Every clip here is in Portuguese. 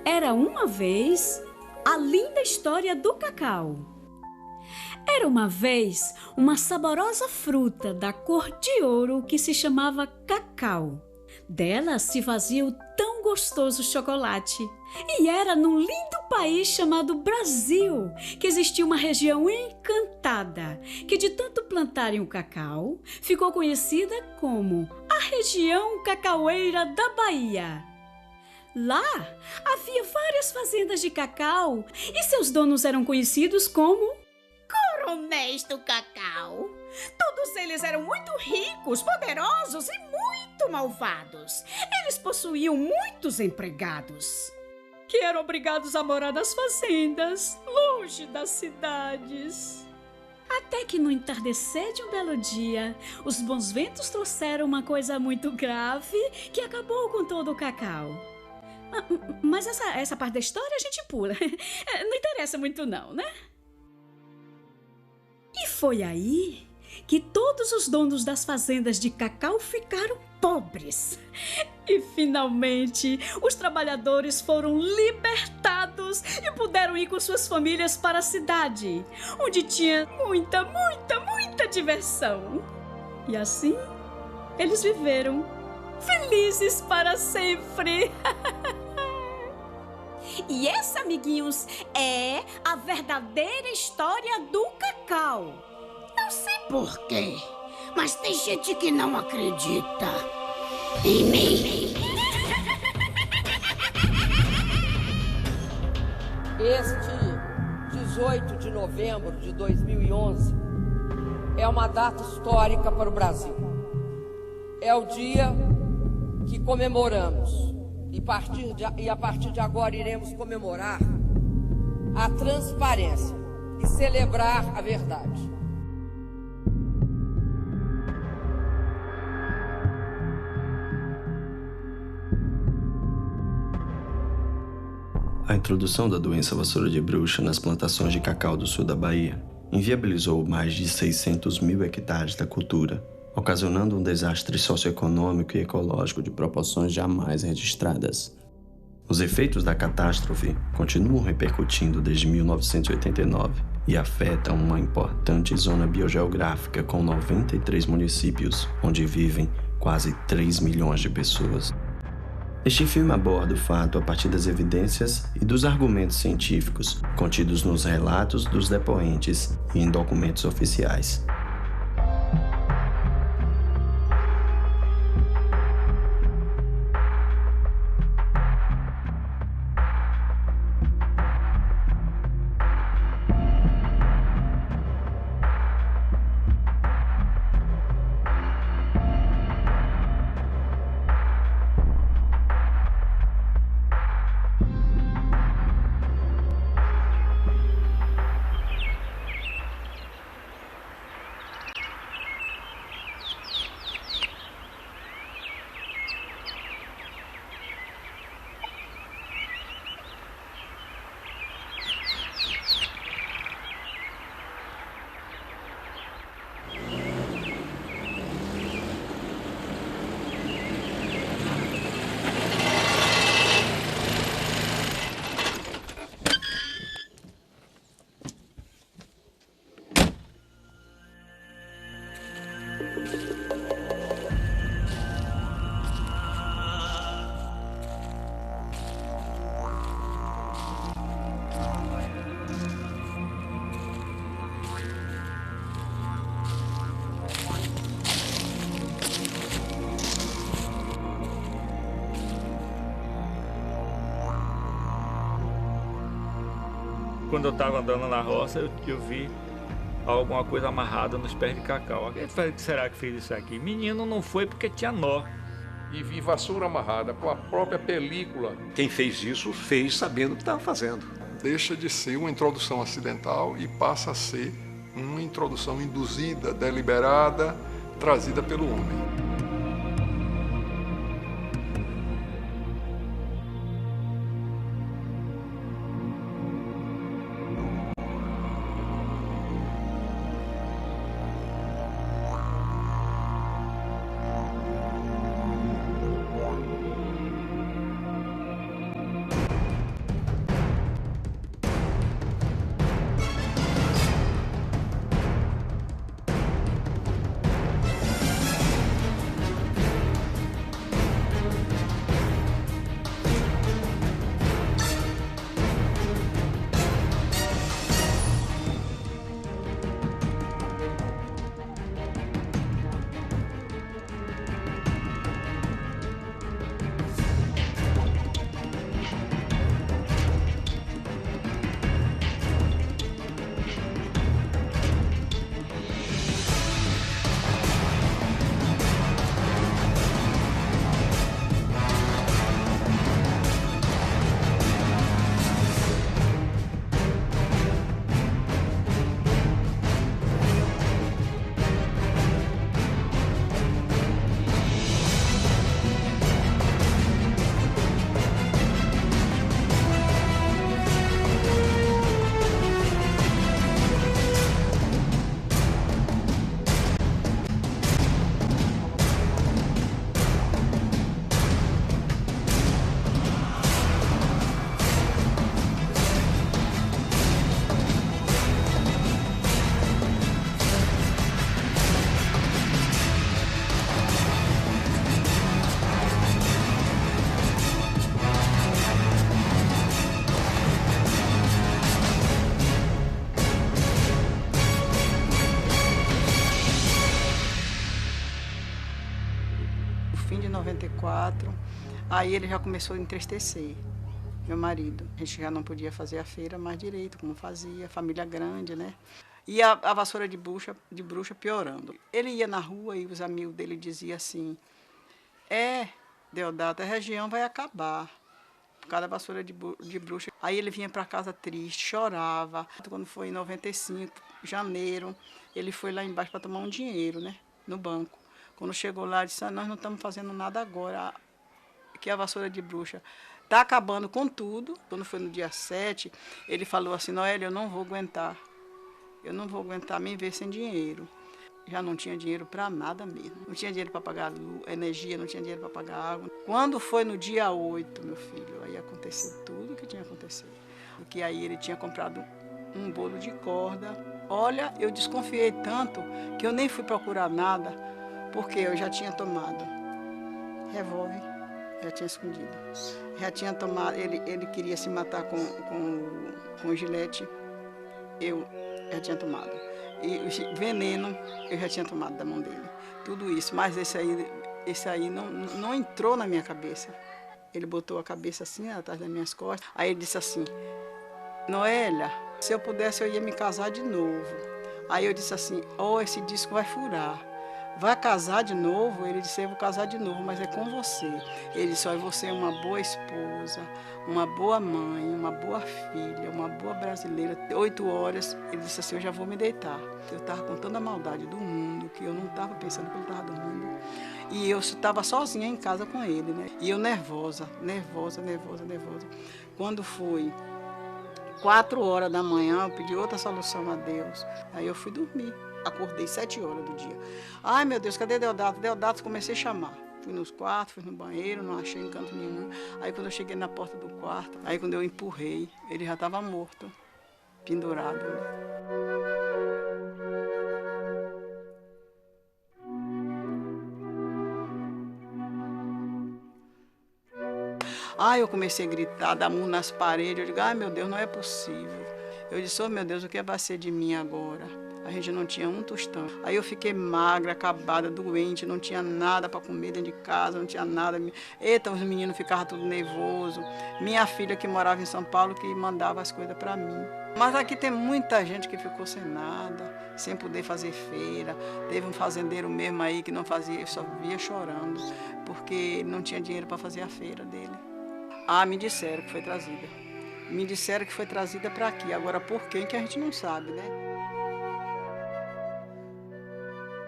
Era uma vez a linda história do cacau. Era uma vez uma saborosa fruta da cor de ouro que se chamava cacau. Dela se fazia o tão gostoso chocolate. E era num lindo país chamado Brasil que existia uma região encantada, que de tanto plantarem o cacau, ficou conhecida como a região cacaueira da Bahia. Lá havia várias fazendas de cacau e seus donos eram conhecidos como Coronéis do cacau. Todos eles eram muito ricos, poderosos e muito malvados. Eles possuíam muitos empregados, que eram obrigados a morar nas fazendas, longe das cidades. Até que no entardecer de um belo dia, os bons ventos trouxeram uma coisa muito grave que acabou com todo o cacau. Mas essa parte da história a gente pula. Não interessa muito não, né? E foi aí que todos os donos das fazendas de cacau ficaram pobres. E finalmente os trabalhadores foram libertados e puderam ir com suas famílias para a cidade, onde tinha muita diversão. E assim eles viveram felizes para sempre. E essa, amiguinhos, é a verdadeira história do cacau. Não sei porquê, mas tem gente que não acredita em mim. Este 18 de novembro de 2011 é uma data histórica para o Brasil. É o dia que comemoramos e a partir de agora iremos comemorar a transparência e celebrar a verdade. A introdução da doença vassoura de bruxa nas plantações de cacau do sul da Bahia inviabilizou mais de 600 mil hectares da cultura, ocasionando um desastre socioeconômico e ecológico de proporções jamais registradas. Os efeitos da catástrofe continuam repercutindo desde 1989 e afetam uma importante zona biogeográfica com 93 municípios, onde vivem quase 3 milhões de pessoas. Este filme aborda o fato a partir das evidências e dos argumentos científicos contidos nos relatos dos depoentes e em documentos oficiais. Quando eu estava andando na roça, eu vi alguma coisa amarrada nos pés de cacau. O que será que fez isso aqui? Menino, não foi porque tinha nó. E vi vassoura amarrada com a própria película. Quem fez isso fez sabendo o que estava fazendo. Deixa de ser uma introdução acidental e passa a ser uma introdução induzida, deliberada, trazida pelo homem. 4, aí ele já começou a entristecer, meu marido. A gente já não podia fazer a feira mais direito, como fazia, família grande, né? E a vassoura de bruxa piorando. Ele ia na rua e os amigos dele diziam assim, Deodato, a região vai acabar por causa da vassoura de bruxa. Aí ele vinha para casa triste, chorava. Quando foi em 95, janeiro, ele foi lá embaixo para tomar um dinheiro, né, no banco. Quando chegou lá, ele disse, nós não estamos fazendo nada agora, que a vassoura de bruxa está acabando com tudo. Quando foi no dia 7, ele falou assim, Noélia, eu não vou aguentar me ver sem dinheiro. Já não tinha dinheiro para nada mesmo. Não tinha dinheiro para pagar energia, não tinha dinheiro para pagar água. Quando foi no dia 8, meu filho, aí aconteceu tudo o que tinha acontecido. Porque aí ele tinha comprado um bolo de corda. Olha, eu desconfiei tanto que eu nem fui procurar nada, porque eu já tinha tomado revólver, já tinha escondido. Já tinha tomado, ele queria se matar com gilete, eu já tinha tomado. E o veneno eu já tinha tomado da mão dele. Tudo isso, mas esse aí não entrou na minha cabeça. Ele botou a cabeça assim, atrás das minhas costas. Aí ele disse assim, Noélia, se eu pudesse eu ia me casar de novo. Aí eu disse assim, esse disco vai furar. Vai casar de novo? Ele disse, eu vou casar de novo, mas é com você. Ele disse, você é uma boa esposa, uma boa mãe, uma boa filha, uma boa brasileira. 8 horas, ele disse assim, eu já vou me deitar. Eu estava com tanta maldade do mundo, que eu não estava pensando que ele estava dormindo. E eu estava sozinha em casa com ele, né? E eu nervosa. Quando foi 4 horas da manhã, eu pedi outra solução a Deus. Aí eu fui dormir. Acordei 7 horas do dia. Ai, meu Deus, cadê Deodato? Deodato, comecei a chamar. Fui nos quartos, fui no banheiro, não achei em canto nenhum. Aí quando eu cheguei na porta do quarto, aí quando eu empurrei, ele já estava morto, pendurado. Aí eu comecei a gritar, dar murro nas paredes. Eu digo, ai meu Deus, não é possível. Eu disse, meu Deus, o que vai ser de mim agora? A gente não tinha um tostão. Aí eu fiquei magra, acabada, doente, não tinha nada para comer dentro de casa, não tinha nada. Eita, os meninos ficavam tudo nervosos. Minha filha que morava em São Paulo que mandava as coisas para mim. Mas aqui tem muita gente que ficou sem nada, sem poder fazer feira. Teve um fazendeiro mesmo aí que não fazia, só via chorando, porque não tinha dinheiro para fazer a feira dele. Me disseram que foi trazida. Me disseram que foi trazida para aqui. Agora, por quem que a gente não sabe, né?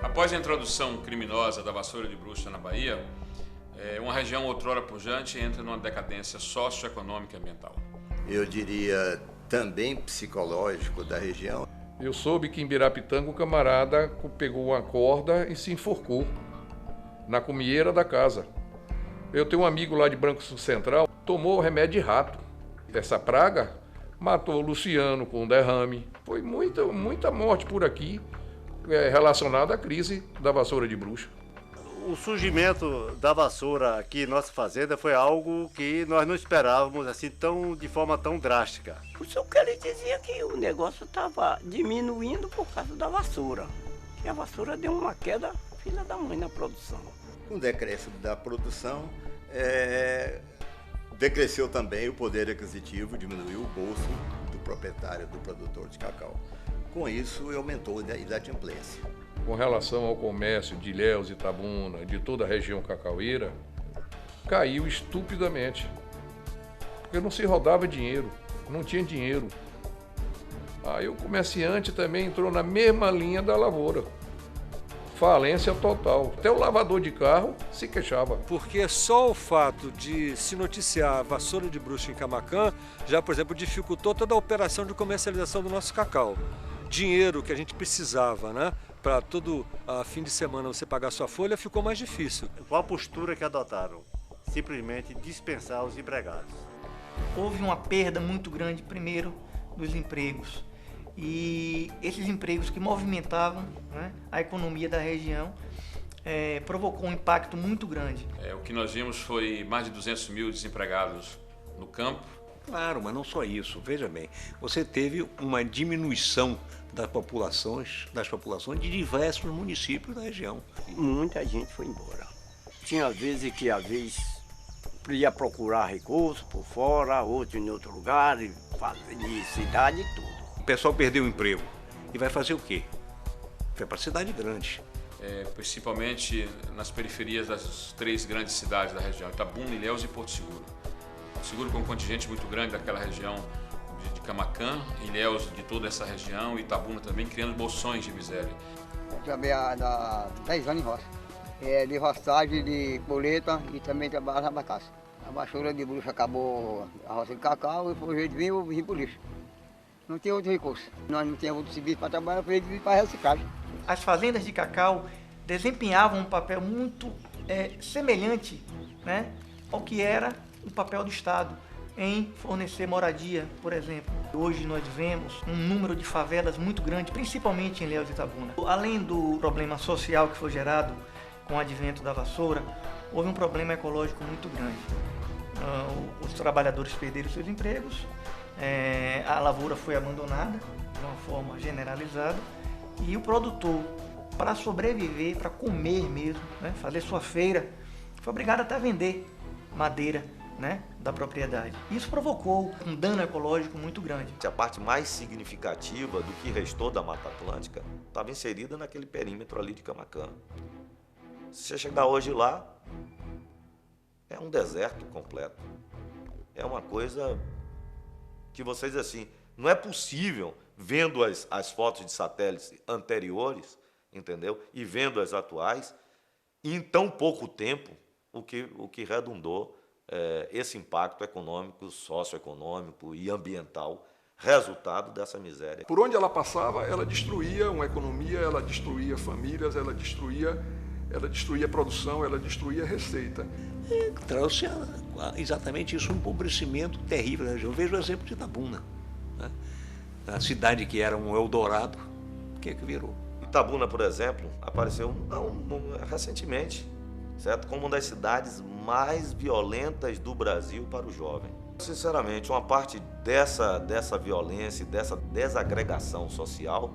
Após a introdução criminosa da vassoura de bruxa na Bahia, uma região outrora pujante entra numa decadência socioeconômica e ambiental. Eu diria também psicológico da região. Eu soube que em Birapitanga o camarada pegou uma corda e se enforcou na comieira da casa. Eu tenho um amigo lá de Branco Central, tomou remédio de rato. Essa praga matou o Luciano com um derrame. Foi muita morte por aqui relacionada à crise da vassoura de bruxa. O surgimento da vassoura aqui em nossa fazenda foi algo que nós não esperávamos assim de forma tão drástica. O senhor Kelly dizia que o negócio estava diminuindo por causa da vassoura. E a vassoura deu uma queda, filha da mãe, na produção. Com o decréscimo da produção, decresceu também o poder aquisitivo, diminuiu o bolso do proprietário, do produtor de cacau. Com isso, aumentou a inadimplência. Com relação ao comércio de Ilhéus, Itabuna, de toda a região cacaueira, caiu estupidamente. Porque não se rodava dinheiro, não tinha dinheiro. Aí o comerciante também entrou na mesma linha da lavoura. Falência total. Até o lavador de carro se queixava. Porque só o fato de se noticiar a vassoura de bruxa em Camaquã já, por exemplo, dificultou toda a operação de comercialização do nosso cacau. Dinheiro que a gente precisava, né? Para todo fim de semana você pagar sua folha, ficou mais difícil. Qual a postura que adotaram? Simplesmente dispensar os empregados. Houve uma perda muito grande, primeiro, dos empregos. E esses empregos que movimentavam, né, a economia da região provocou um impacto muito grande. O que nós vimos foi mais de 200 mil desempregados no campo. Claro, mas não só isso. Veja bem, você teve uma diminuição das populações de diversos municípios da região. Muita gente foi embora. tinha vezes que ia procurar recurso por fora, outro em outro lugar, de cidade e tudo. O pessoal perdeu o emprego e vai fazer o quê? Vai para a cidade grande. Principalmente nas periferias das 3 grandes cidades da região, Itabuna, Ilhéus e Porto Seguro. Porto Seguro com um contingente muito grande daquela região de Camaquã, Ilhéus de toda essa região, e Itabuna também, criando bolsões de miséria. Eu trabalhei há 10 anos em roça. De roçagem, de colheita e também trabalho na abacaça. A vassoura de bruxa acabou a roça de cacau e foi o jeito de vir para o lixo. Não tinha outro recurso. Nós não tínhamos outro serviço para trabalhar, foi de vir para a reciclagem. As fazendas de cacau desempenhavam um papel muito semelhante, né, ao que era o papel do Estado em fornecer moradia, por exemplo. Hoje nós vemos um número de favelas muito grande, principalmente em Ilhéus e Itabuna. Além do problema social que foi gerado com o advento da vassoura, houve um problema ecológico muito grande. Os trabalhadores perderam seus empregos, a lavoura foi abandonada de uma forma generalizada e o produtor, para sobreviver, para comer mesmo, né, fazer sua feira, foi obrigado até a vender madeira, né, da propriedade. Isso provocou um dano ecológico muito grande. A parte mais significativa do que restou da Mata Atlântica estava inserida naquele perímetro ali de Camaquã. Se você chegar hoje lá, é um deserto completo. É uma coisa que vocês, assim, não é possível, vendo as fotos de satélites anteriores, entendeu? E vendo as atuais, em tão pouco tempo, o que redundou esse impacto econômico, socioeconômico e ambiental, resultado dessa miséria. Por onde ela passava, ela destruía uma economia, ela destruía famílias, ela destruía produção, ela destruía receita. Trouxe exatamente isso, um empobrecimento terrível. Eu vejo o exemplo de Itabuna, né? A cidade que era um Eldorado, o que virou? Itabuna, por exemplo, apareceu recentemente, certo? Como uma das cidades mais violentas do Brasil para o jovem. Sinceramente, uma parte dessa violência, dessa desagregação social,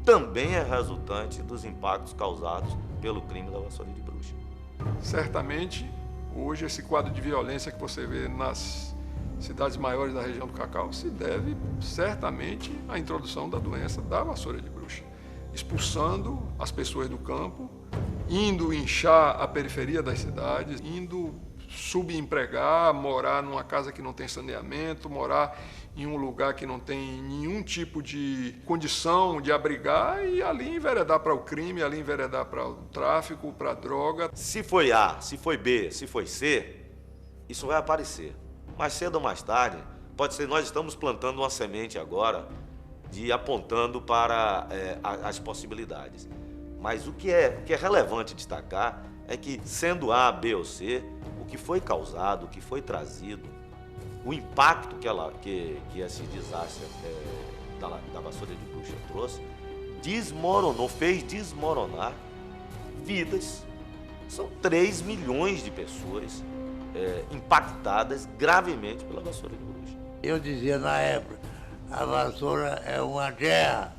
também é resultante dos impactos causados pelo crime da vassoura de bruxa. Certamente, hoje, esse quadro de violência que você vê nas cidades maiores da região do Cacau se deve, certamente, à introdução da doença da vassoura de bruxa, expulsando as pessoas do campo, indo inchar a periferia das cidades, indo subempregar, morar numa casa que não tem saneamento, morar em um lugar que não tem nenhum tipo de condição de abrigar e ali enveredar para o crime, ali enveredar para o tráfico, para a droga. Se foi A, se foi B, se foi C, isso vai aparecer. Mais cedo ou mais tarde, pode ser, nós estamos plantando uma semente agora, apontando para as possibilidades. Mas o que é relevante destacar é que, sendo A, B ou C, o que foi causado, o que foi trazido, o impacto que esse desastre da vassoura de bruxa trouxe, fez desmoronar vidas. São 3 milhões de pessoas impactadas gravemente pela vassoura de bruxa. Eu dizia na época, a vassoura é uma guerra.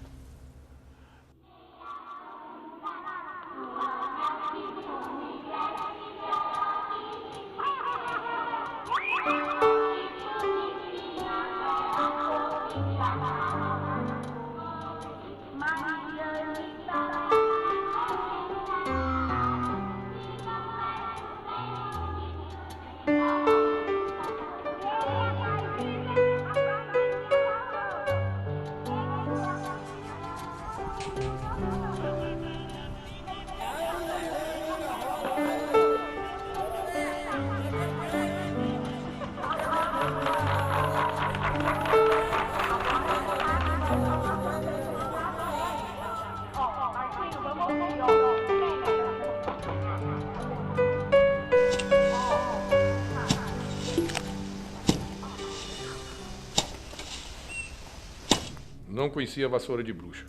Não conhecia a vassoura de bruxa.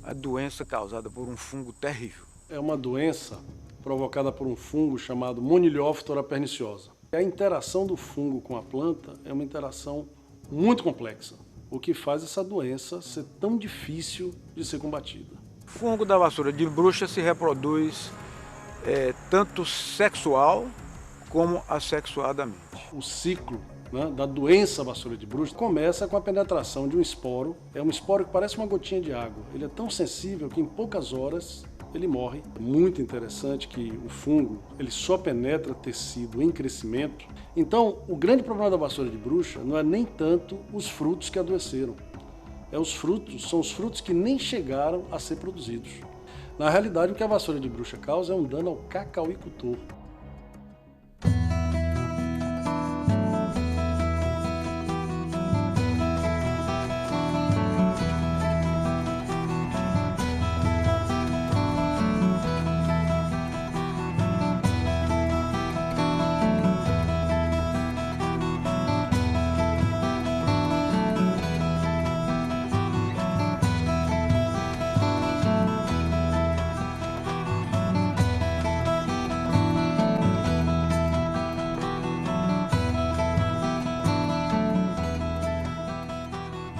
A doença causada por um fungo terrível. É uma doença provocada por um fungo chamado Monilhóftora perniciosa. A interação do fungo com a planta é uma interação muito complexa, o que faz essa doença ser tão difícil de ser combatida. O fungo da vassoura de bruxa se reproduz tanto sexual como assexuadamente. O ciclo, né, da doença vassoura de bruxa começa com a penetração de um esporo. É um esporo que parece uma gotinha de água. Ele é tão sensível que em poucas horas ele morre. É muito interessante que o fungo ele só penetra tecido em crescimento. Então, o grande problema da vassoura de bruxa não é nem tanto os frutos que adoeceram. São os frutos que nem chegaram a ser produzidos. Na realidade, o que a vassoura de bruxa causa é um dano ao cacauicultor.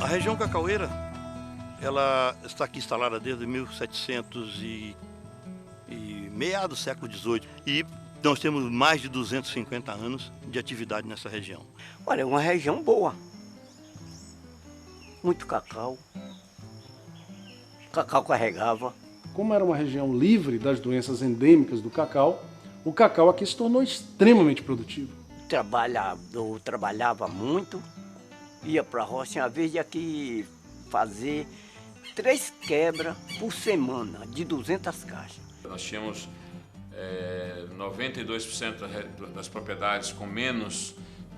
A região cacaueira, ela está aqui instalada desde 1700 e meados do século XVIII. E nós temos mais de 250 anos de atividade nessa região. Olha, é uma região boa. Muito cacau. Cacau carregava. Como era uma região livre das doenças endêmicas do cacau, o cacau aqui se tornou extremamente produtivo. Trabalhava muito. Ia para a roça, uma vez de aqui fazer 3 quebras por semana, de 200 caixas. Nós tínhamos 92% das propriedades com menos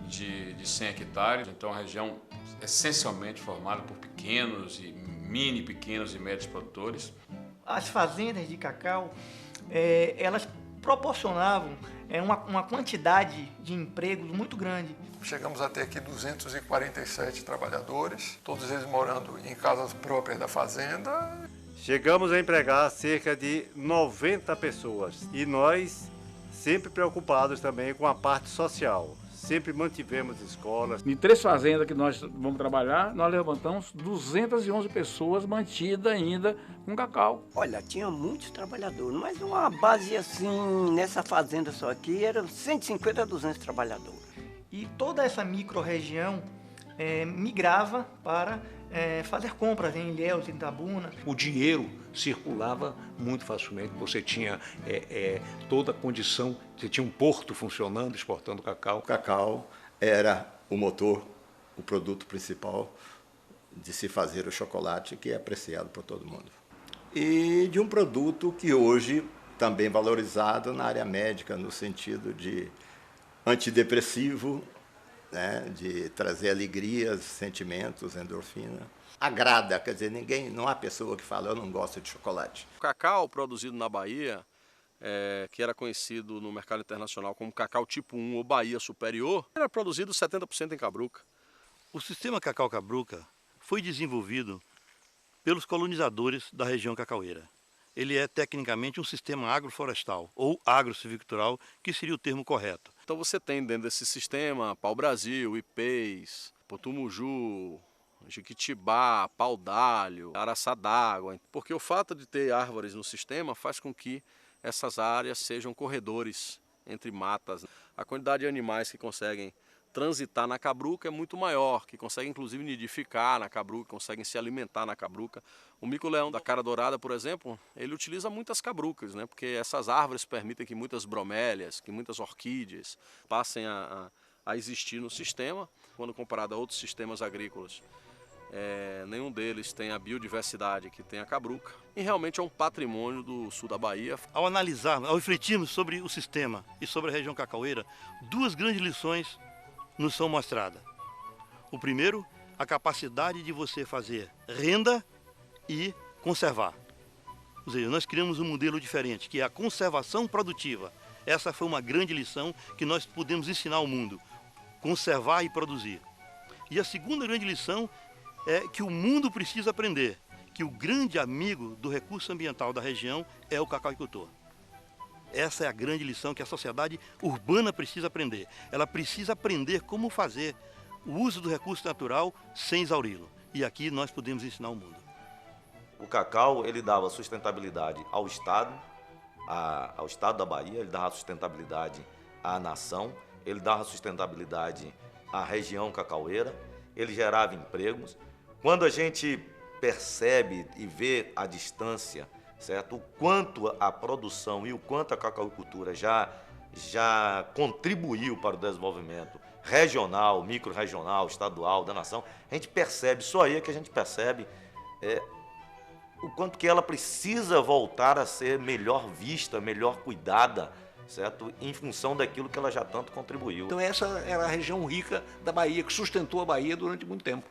de 100 hectares, então a região essencialmente formada por pequenos e médios produtores. As fazendas de cacau, elas proporcionavam uma quantidade de empregos muito grande. Chegamos a ter aqui 247 trabalhadores, todos eles morando em casas próprias da fazenda. Chegamos a empregar cerca de 90 pessoas e nós sempre preocupados também com a parte social. Sempre mantivemos escolas. Em 3 fazendas que nós vamos trabalhar, nós levantamos 211 pessoas mantidas ainda com cacau. Olha, tinha muitos trabalhadores, mas uma base assim, nessa fazenda só aqui, eram 150 a 200 trabalhadores. E toda essa micro-região migrava para fazer compras em Ilhéus, em Itabuna. O dinheiro circulava muito facilmente, você tinha toda a condição, você tinha um porto funcionando, exportando cacau. O cacau era o motor, o produto principal de se fazer o chocolate, que é apreciado por todo mundo. E de um produto que hoje também valorizado na área médica, no sentido de antidepressivo, né, de trazer alegrias, sentimentos, endorfina. Agrada, quer dizer, não há pessoa que fala, eu não gosto de chocolate. O cacau produzido na Bahia, que era conhecido no mercado internacional como cacau tipo 1 ou Bahia Superior, era produzido 70% em Cabruca. O sistema Cacau Cabruca foi desenvolvido pelos colonizadores da região cacaueira. Ele é tecnicamente um sistema agroflorestal ou agrossilvicultural, que seria o termo correto. Então você tem dentro desse sistema pau-brasil, ipês, potumuju, jiquitibá, pau-d'alho, araçá d'água, porque o fato de ter árvores no sistema faz com que essas áreas sejam corredores entre matas. A quantidade de animais que conseguem transitar na cabruca é muito maior, que conseguem inclusive nidificar na cabruca, conseguem se alimentar na cabruca. O mico-leão da cara dourada, por exemplo, ele utiliza muitas cabrucas, né? Porque essas árvores permitem que muitas bromélias, que muitas orquídeas passem a existir no sistema, quando comparado a outros sistemas agrícolas. Nenhum deles tem a biodiversidade que tem a cabruca, e realmente é um patrimônio do sul da Bahia. Ao analisarmos, ao refletirmos sobre o sistema e sobre a região cacaueira, 2 grandes lições nos são mostradas. O primeiro, a capacidade de você fazer renda e conservar. Ou seja, nós criamos um modelo diferente, que é a conservação produtiva. Essa foi uma grande lição que nós podemos ensinar ao mundo, conservar e produzir. E a segunda grande lição é que o mundo precisa aprender, que o grande amigo do recurso ambiental da região é o cacauicultor. Essa é a grande lição que a sociedade urbana precisa aprender. Ela precisa aprender como fazer o uso do recurso natural sem exauri-lo. E aqui nós podemos ensinar o mundo. O cacau, ele dava sustentabilidade ao Estado, ao estado da Bahia, ele dava sustentabilidade à nação, ele dava sustentabilidade à região cacaueira, ele gerava empregos. Quando a gente percebe e vê a distância, certo? O quanto a produção e o quanto a cacauicultura já contribuiu para o desenvolvimento regional, micro-regional, estadual da nação, a gente percebe, só aí é que a gente percebe o quanto que ela precisa voltar a ser melhor vista, melhor cuidada, certo? Em função daquilo que ela já tanto contribuiu. Então essa era a região rica da Bahia, que sustentou a Bahia durante muito tempo.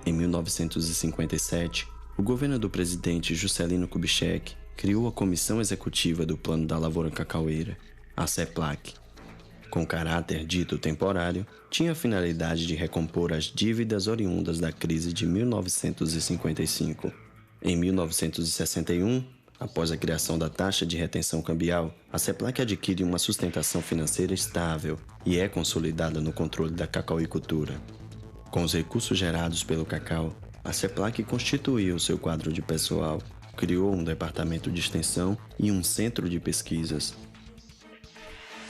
Em 1957, o governo do presidente Juscelino Kubitschek criou a Comissão Executiva do Plano da Lavoura Cacaueira, a CEPLAC. Com caráter dito temporário, tinha a finalidade de recompor as dívidas oriundas da crise de 1955. Em 1961, após a criação da taxa de retenção cambial, a CEPLAC adquire uma sustentação financeira estável e é consolidada no controle da cacauicultura. Com os recursos gerados pelo cacau, a CEPLAC constituiu seu quadro de pessoal, criou um departamento de extensão e um centro de pesquisas.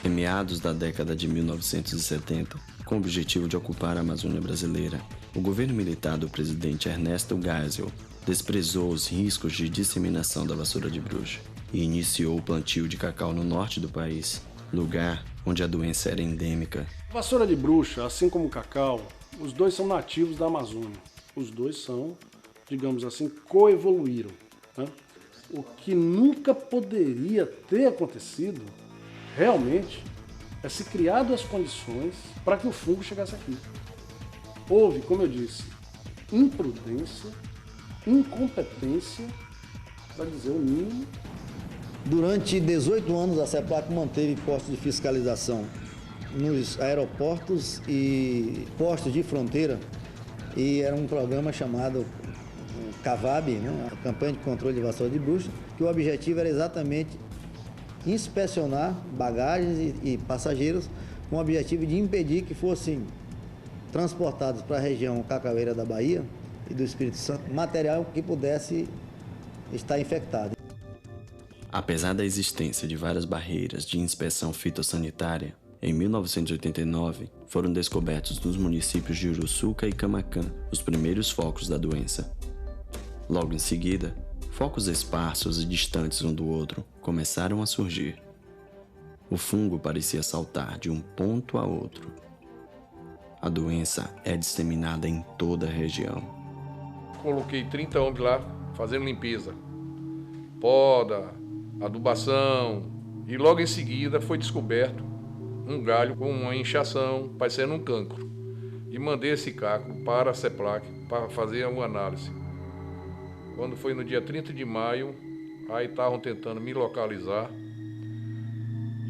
Em meados da década de 1970, com o objetivo de ocupar a Amazônia brasileira, o governo militar do presidente Ernesto Geisel desprezou os riscos de disseminação da vassoura de bruxa e iniciou o plantio de cacau no norte do país, lugar onde a doença era endêmica. A vassoura de bruxa, assim como o cacau, os dois são nativos da Amazônia. Os dois são, digamos assim, coevoluíram, né? O que nunca poderia ter acontecido, realmente, é se criado as condições para que o fungo chegasse aqui. Houve, como eu disse, imprudência, incompetência, para dizer o mínimo. Durante 18 anos, a CEPLAC manteve postos de fiscalização nos aeroportos e postos de fronteira, e era um programa chamado CAVAB, né? A Campanha de Controle de Vassoura de Bruxa, que o objetivo era exatamente inspecionar bagagens e passageiros com o objetivo de impedir que fossem transportados para a região cacaueira da Bahia e do Espírito Santo material que pudesse estar infectado. Apesar da existência de várias barreiras de inspeção fitossanitária, em 1989 foram descobertos nos municípios de Uruçuca e Camaquã os primeiros focos da doença. Logo em seguida, focos esparsos e distantes um do outro começaram a surgir. O fungo parecia saltar de um ponto a outro. A doença é disseminada em toda a região. Coloquei 30 homens lá fazendo limpeza, poda, adubação, e logo em seguida foi descoberto um galho com uma inchação, parecendo um cancro. E mandei esse caco para a CEPLAC para fazer uma análise. Quando foi no dia 30 de maio, aí estavam tentando me localizar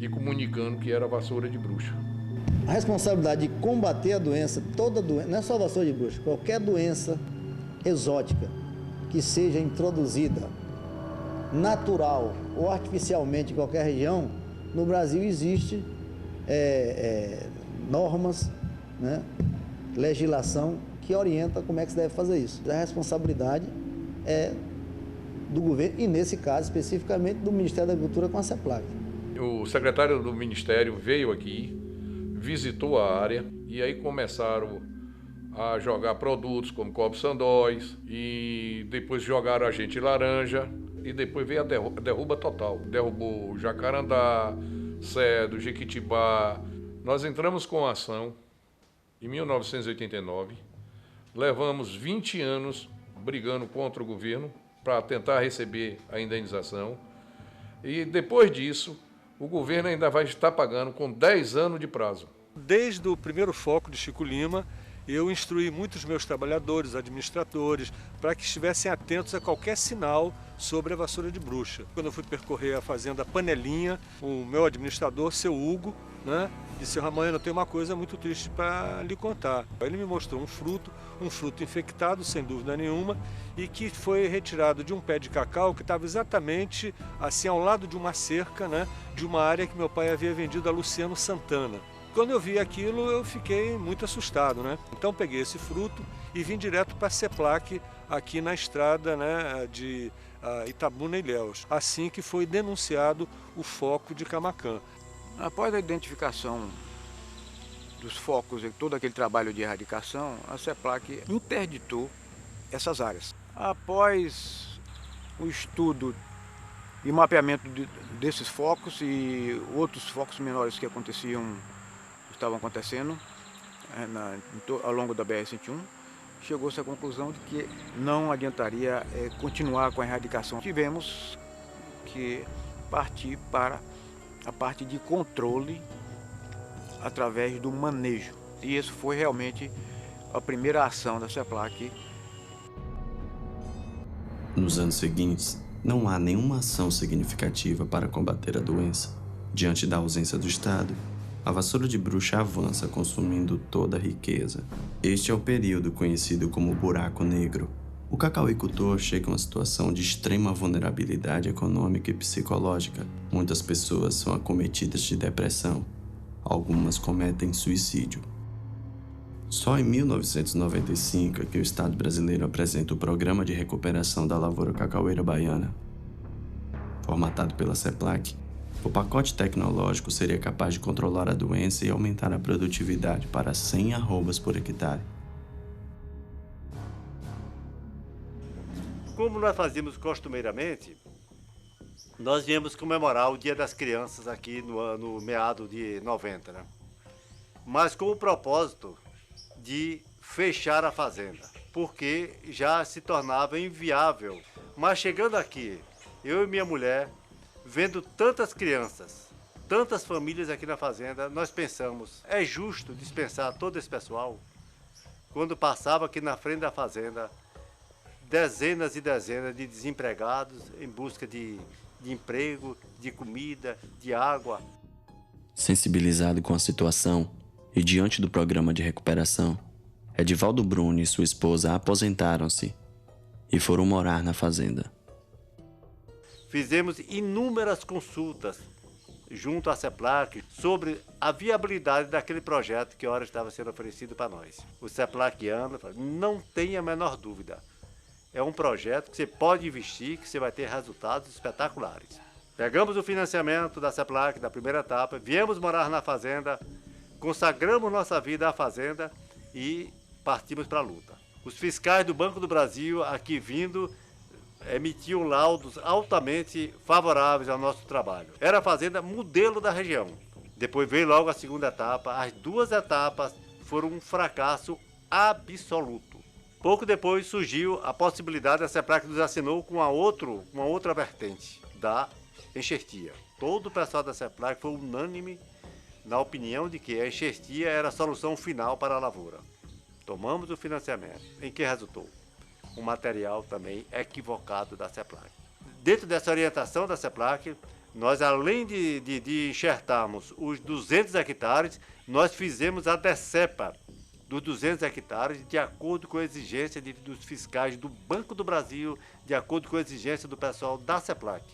e comunicando que era vassoura de bruxa. A responsabilidade de combater a doença, toda doença, não é só vassoura de bruxa, qualquer doença exótica que seja introduzida natural ou artificialmente em qualquer região, no Brasil existe normas, né, legislação que orienta como é que se deve fazer isso. A responsabilidade é do governo e, nesse caso, especificamente, do Ministério da Agricultura com a CEPLAC. o secretário do Ministério veio aqui, visitou a área e aí começaram a jogar produtos como cobre sandóis e depois jogaram agente laranja e depois veio a derruba total. Derrubou jacarandá, cedro, jequitibá. Nós entramos com a ação em 1989, levamos 20 anos brigando contra o governo para tentar receber a indenização e depois disso o governo ainda vai estar pagando com 10 anos de prazo. Desde o primeiro foco de Chico Lima, eu instruí muitos meus trabalhadores, administradores, para que estivessem atentos a qualquer sinal sobre a vassoura de bruxa. Quando eu fui percorrer a fazenda Panelinha, o meu administrador, seu Hugo, disse: Ramalhano, eu tenho uma coisa muito triste para lhe contar. Ele me mostrou um fruto infectado, sem dúvida nenhuma, e que foi retirado de um pé de cacau que estava exatamente assim ao lado de uma cerca, de uma área que meu pai havia vendido a Luciano Santana. Quando eu vi aquilo, eu fiquei muito assustado, Então peguei esse fruto e vim direto para a CEPLAC, aqui na estrada de Itabuna e Ilhéus, assim que foi denunciado o foco de Camaquã. Após a identificação dos focos e todo aquele trabalho de erradicação, a CEPLAC interditou essas áreas. Após o estudo e mapeamento desses focos e outros focos menores que estavam acontecendo ao longo da BR-101, chegou-se à conclusão de que não adiantaria continuar com a erradicação. Tivemos que partir para a parte de controle através do manejo. E isso foi realmente a primeira ação da CEPLAC. Nos anos seguintes, não há nenhuma ação significativa para combater a doença. Diante da ausência do Estado, a vassoura de bruxa avança consumindo toda a riqueza. Este é o período conhecido como buraco negro. O cacauicultor chega a uma situação de extrema vulnerabilidade econômica e psicológica. Muitas pessoas são acometidas de depressão. Algumas cometem suicídio. Só em 1995 é que o Estado brasileiro apresenta o Programa de Recuperação da Lavoura Cacaueira Baiana. Formatado pela CEPLAC, o pacote tecnológico seria capaz de controlar a doença e aumentar a produtividade para 100 arrobas por hectare. Como nós fazíamos costumeiramente, nós viemos comemorar o Dia das Crianças aqui no meado de 90, Mas com o propósito de fechar a fazenda, porque já se tornava inviável. Mas chegando aqui, eu e minha mulher, vendo tantas crianças, tantas famílias aqui na fazenda, nós pensamos, é justo dispensar todo esse pessoal? Quando passava aqui na frente da fazenda, dezenas e dezenas de desempregados em busca de emprego, de comida, de água. Sensibilizado com a situação e diante do programa de recuperação, Edivaldo Bruno e sua esposa aposentaram-se e foram morar na fazenda. Fizemos inúmeras consultas junto à CEPLAC sobre a viabilidade daquele projeto que ora estava sendo oferecido para nós. O CEPLACiano falou: não tenha a menor dúvida, é um projeto que você pode investir, que você vai ter resultados espetaculares. Pegamos o financiamento da CEPLAC, da primeira etapa, viemos morar na fazenda, consagramos nossa vida à fazenda e partimos para a luta. Os fiscais do Banco do Brasil aqui vindo emitiam laudos altamente favoráveis ao nosso trabalho. Era a fazenda modelo da região. Depois veio logo a segunda etapa. As duas etapas foram um fracasso absoluto. Pouco depois surgiu a possibilidade, a CEPLAC nos assinou com uma outra vertente da enxertia. Todo o pessoal da CEPLAC foi unânime na opinião de que a enxertia era a solução final para a lavoura. Tomamos o financiamento, em que resultou um material também equivocado da CEPLAC. Dentro dessa orientação da CEPLAC, nós, além de enxertarmos os 200 hectares, nós fizemos a decepa dos 200 hectares de acordo com a exigência dos fiscais do Banco do Brasil, de acordo com a exigência do pessoal da CEPLAC.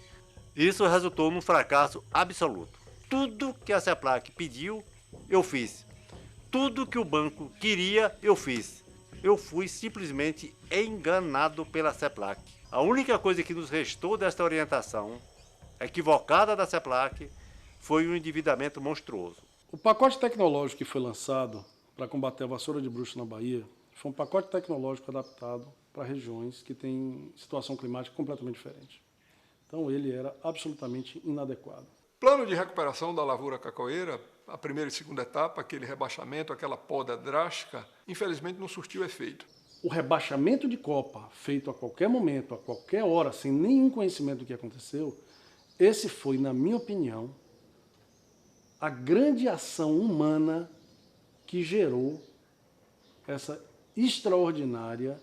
Isso resultou num fracasso absoluto. Tudo que a CEPLAC pediu, eu fiz. Tudo que o banco queria, eu fiz. Eu fui simplesmente enganado pela CEPLAC. A única coisa que nos restou desta orientação equivocada da CEPLAC foi um endividamento monstruoso. O pacote tecnológico que foi lançado para combater a vassoura de bruxa na Bahia foi um pacote tecnológico adaptado para regiões que têm situação climática completamente diferente. Então ele era absolutamente inadequado. Plano de recuperação da lavoura cacaueira, a primeira e segunda etapa, aquele rebaixamento, aquela poda drástica, infelizmente não surtiu efeito. O rebaixamento de copa, feito a qualquer momento, a qualquer hora, sem nenhum conhecimento do que aconteceu, esse foi, na minha opinião, a grande ação humana que gerou essa extraordinária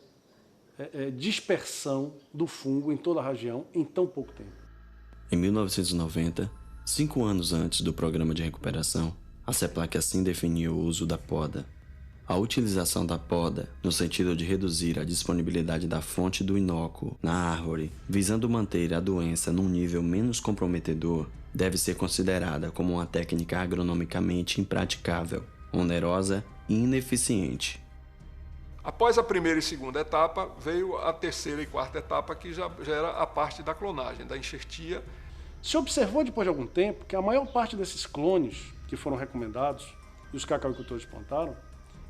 dispersão do fungo em toda a região em tão pouco tempo. Em 1990, 5 anos antes do programa de recuperação, a CEPLAC assim definiu o uso da poda. A utilização da poda, no sentido de reduzir a disponibilidade da fonte do inócuo na árvore, visando manter a doença num nível menos comprometedor, deve ser considerada como uma técnica agronomicamente impraticável, onerosa e ineficiente. Após a primeira e segunda etapa, veio a terceira e quarta etapa, que já era a parte da clonagem, da enxertia. Se observou depois de algum tempo que a maior parte desses clones que foram recomendados e os cacauicultores plantaram,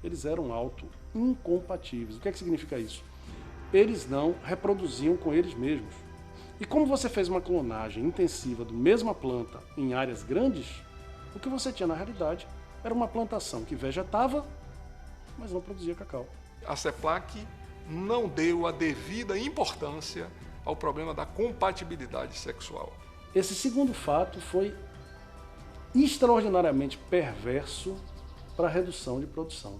eles eram auto-incompatíveis. O que é que significa isso? Eles não reproduziam com eles mesmos. E como você fez uma clonagem intensiva da mesma planta em áreas grandes, o que você tinha na realidade era uma plantação que vegetava, mas não produzia cacau. A CEPLAC não deu a devida importância ao problema da compatibilidade sexual. Esse segundo fato foi extraordinariamente perverso para a redução de produção.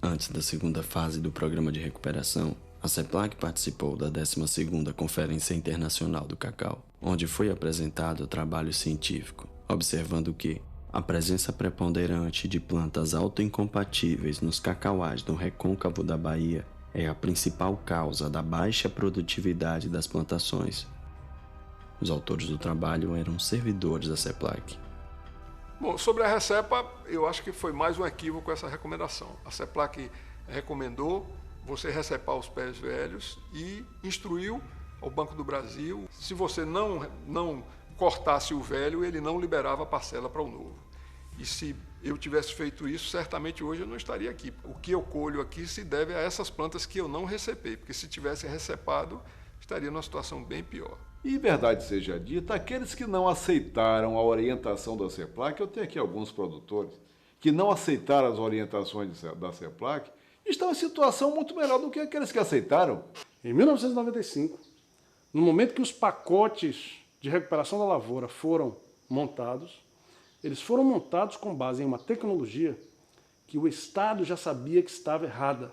Antes da segunda fase do programa de recuperação, a CEPLAC participou da 12ª Conferência Internacional do Cacau, onde foi apresentado o trabalho científico, observando que a presença preponderante de plantas autoincompatíveis nos cacauás do recôncavo da Bahia é a principal causa da baixa produtividade das plantações. Os autores do trabalho eram servidores da CEPLAC. Bom, sobre a recepa, eu acho que foi mais um equívoco essa recomendação. A CEPLAC recomendou você recepar os pés velhos e instruiu ao Banco do Brasil, se você não cortasse o velho, ele não liberava a parcela para o novo. E se eu tivesse feito isso, certamente hoje eu não estaria aqui. O que eu colho aqui se deve a essas plantas que eu não recepei, porque se tivesse recepado, estaria numa situação bem pior. E verdade seja dita, aqueles que não aceitaram a orientação da CEPLAC, eu tenho aqui alguns produtores que não aceitaram as orientações da CEPLAC, estão em situação muito melhor do que aqueles que aceitaram. Em 1995, no momento que os pacotes de recuperação da lavoura foram montados, eles foram montados com base em uma tecnologia que o Estado já sabia que estava errada.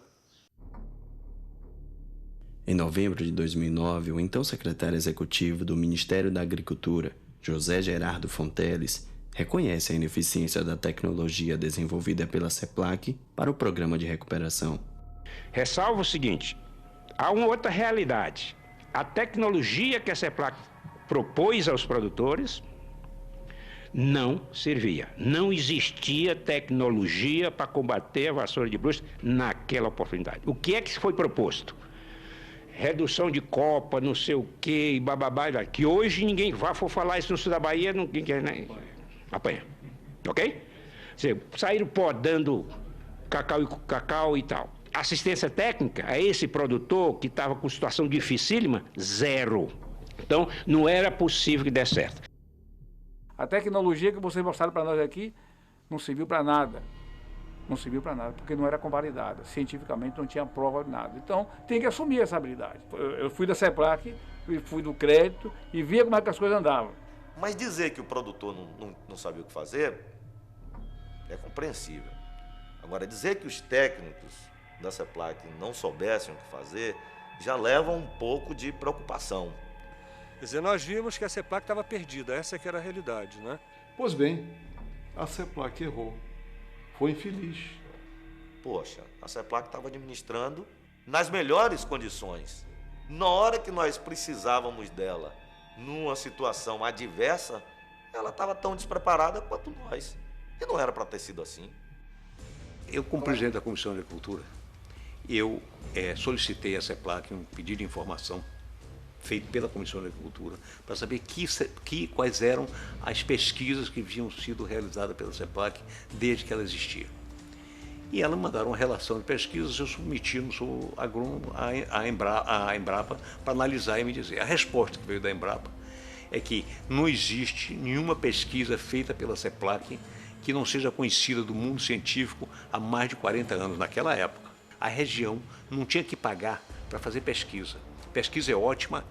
Em novembro de 2009, o então secretário executivo do Ministério da Agricultura, José Gerardo Fonteles, reconhece a ineficiência da tecnologia desenvolvida pela CEPLAC para o programa de recuperação. Ressalvo o seguinte, há uma outra realidade. A tecnologia que a CEPLAC propôs aos produtores não servia. Não existia tecnologia para combater a vassoura de bruxa naquela oportunidade. O que é que foi proposto? Redução de copa, não sei o quê, bababá, que hoje ninguém for falar isso no sul da Bahia, ninguém quer, né? Apanha. Ok? Saíram podando cacau e tal. Assistência técnica a esse produtor que estava com situação dificílima, zero. Então, não era possível que desse certo. A tecnologia que vocês mostraram para nós aqui não serviu para nada. Não serviu para nada, porque não era convalidada. Cientificamente não tinha prova de nada. Então, tem que assumir essa habilidade. Eu fui da CEPLAC, fui do crédito e via como é que as coisas andavam. Mas dizer que o produtor não sabia o que fazer é compreensível. Agora, dizer que os técnicos da CEPLAC não soubessem o que fazer já leva um pouco de preocupação. Quer dizer, nós vimos que a CEPLAC estava perdida, essa que era a realidade, né? Pois bem, a CEPLAC errou. Foi infeliz. Poxa, a CEPLAC estava administrando nas melhores condições. Na hora que nós precisávamos dela, numa situação adversa, ela estava tão despreparada quanto nós. E não era para ter sido assim. Eu, como presidente da Comissão de Agricultura, eu solicitei à CEPLAC um pedido de informação feito pela Comissão de Agricultura, para saber quais eram as pesquisas que haviam sido realizadas pela CEPLAC desde que ela existia. E ela mandaram uma relação de pesquisas, eu submeti no seu agrônomo à Embrapa para analisar e me dizer. A resposta que veio da Embrapa é que não existe nenhuma pesquisa feita pela CEPLAC que não seja conhecida do mundo científico há mais de 40 anos. Naquela época, a região não tinha que pagar para fazer pesquisa. Pesquisa é ótima,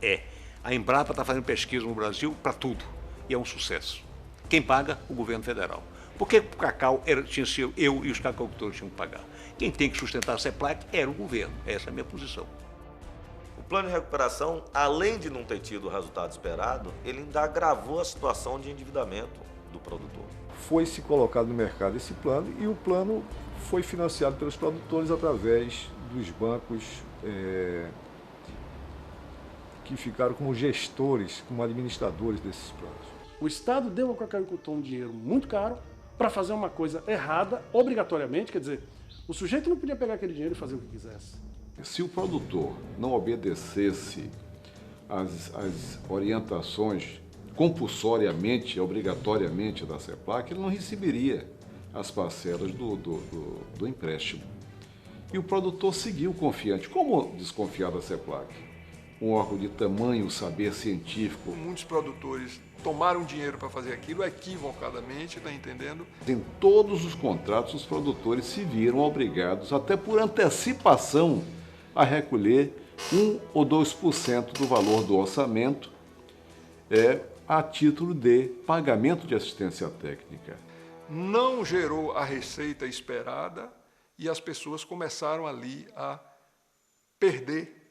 A Embrapa está fazendo pesquisa no Brasil para tudo, e é um sucesso. Quem paga? O governo federal. Por que o cacau tinha sido eu e os cacaucultores tinham que pagar? Quem tem que sustentar a CEPLAC era o governo. Essa é a minha posição. O plano de recuperação, além de não ter tido o resultado esperado, ele ainda agravou a situação de endividamento do produtor. Foi-se colocado no mercado esse plano e o plano foi financiado pelos produtores através dos bancos que ficaram como gestores, como administradores desses planos. O Estado deu ao cacauicultor um dinheiro muito caro para fazer uma coisa errada, obrigatoriamente, quer dizer, o sujeito não podia pegar aquele dinheiro e fazer o que quisesse. Se o produtor não obedecesse às orientações compulsoriamente, obrigatoriamente da CEPLAC, ele não receberia as parcelas do empréstimo. E o produtor seguiu confiante. Como desconfiar da CEPLAC? Um órgão de tamanho saber científico. Muitos produtores tomaram dinheiro para fazer aquilo equivocadamente, está entendendo? Em todos os contratos, os produtores se viram obrigados, até por antecipação, a recolher 1 ou 2% do valor do orçamento a título de pagamento de assistência técnica. Não gerou a receita esperada e as pessoas começaram ali a perder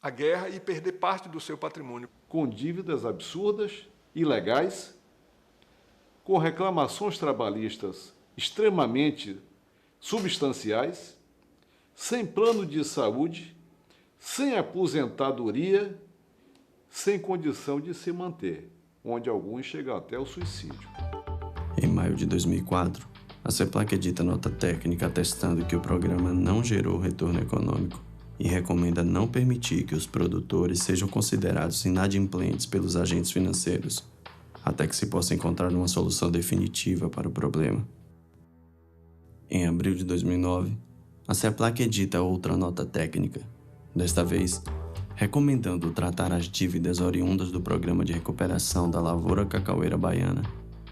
a guerra e perder parte do seu patrimônio. Com dívidas absurdas, ilegais, com reclamações trabalhistas extremamente substanciais, sem plano de saúde, sem aposentadoria, sem condição de se manter, onde alguns chegam até o suicídio. Em maio de 2004, a CEPLAC edita nota técnica atestando que o programa não gerou retorno econômico e recomenda não permitir que os produtores sejam considerados inadimplentes pelos agentes financeiros, até que se possa encontrar uma solução definitiva para o problema. Em abril de 2009, a CEPLAC edita outra nota técnica, desta vez recomendando tratar as dívidas oriundas do Programa de Recuperação da Lavoura Cacaueira Baiana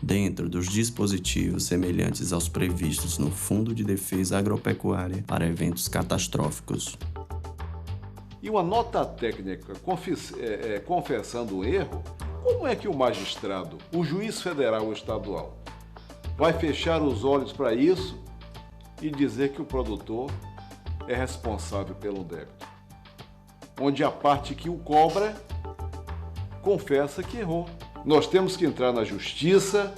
dentro dos dispositivos semelhantes aos previstos no Fundo de Defesa Agropecuária para eventos catastróficos. E uma nota técnica confessando o erro, como é que o magistrado, o juiz federal ou estadual, vai fechar os olhos para isso e dizer que o produtor é responsável pelo débito? Onde a parte que o cobra confessa que errou. Nós temos que entrar na justiça.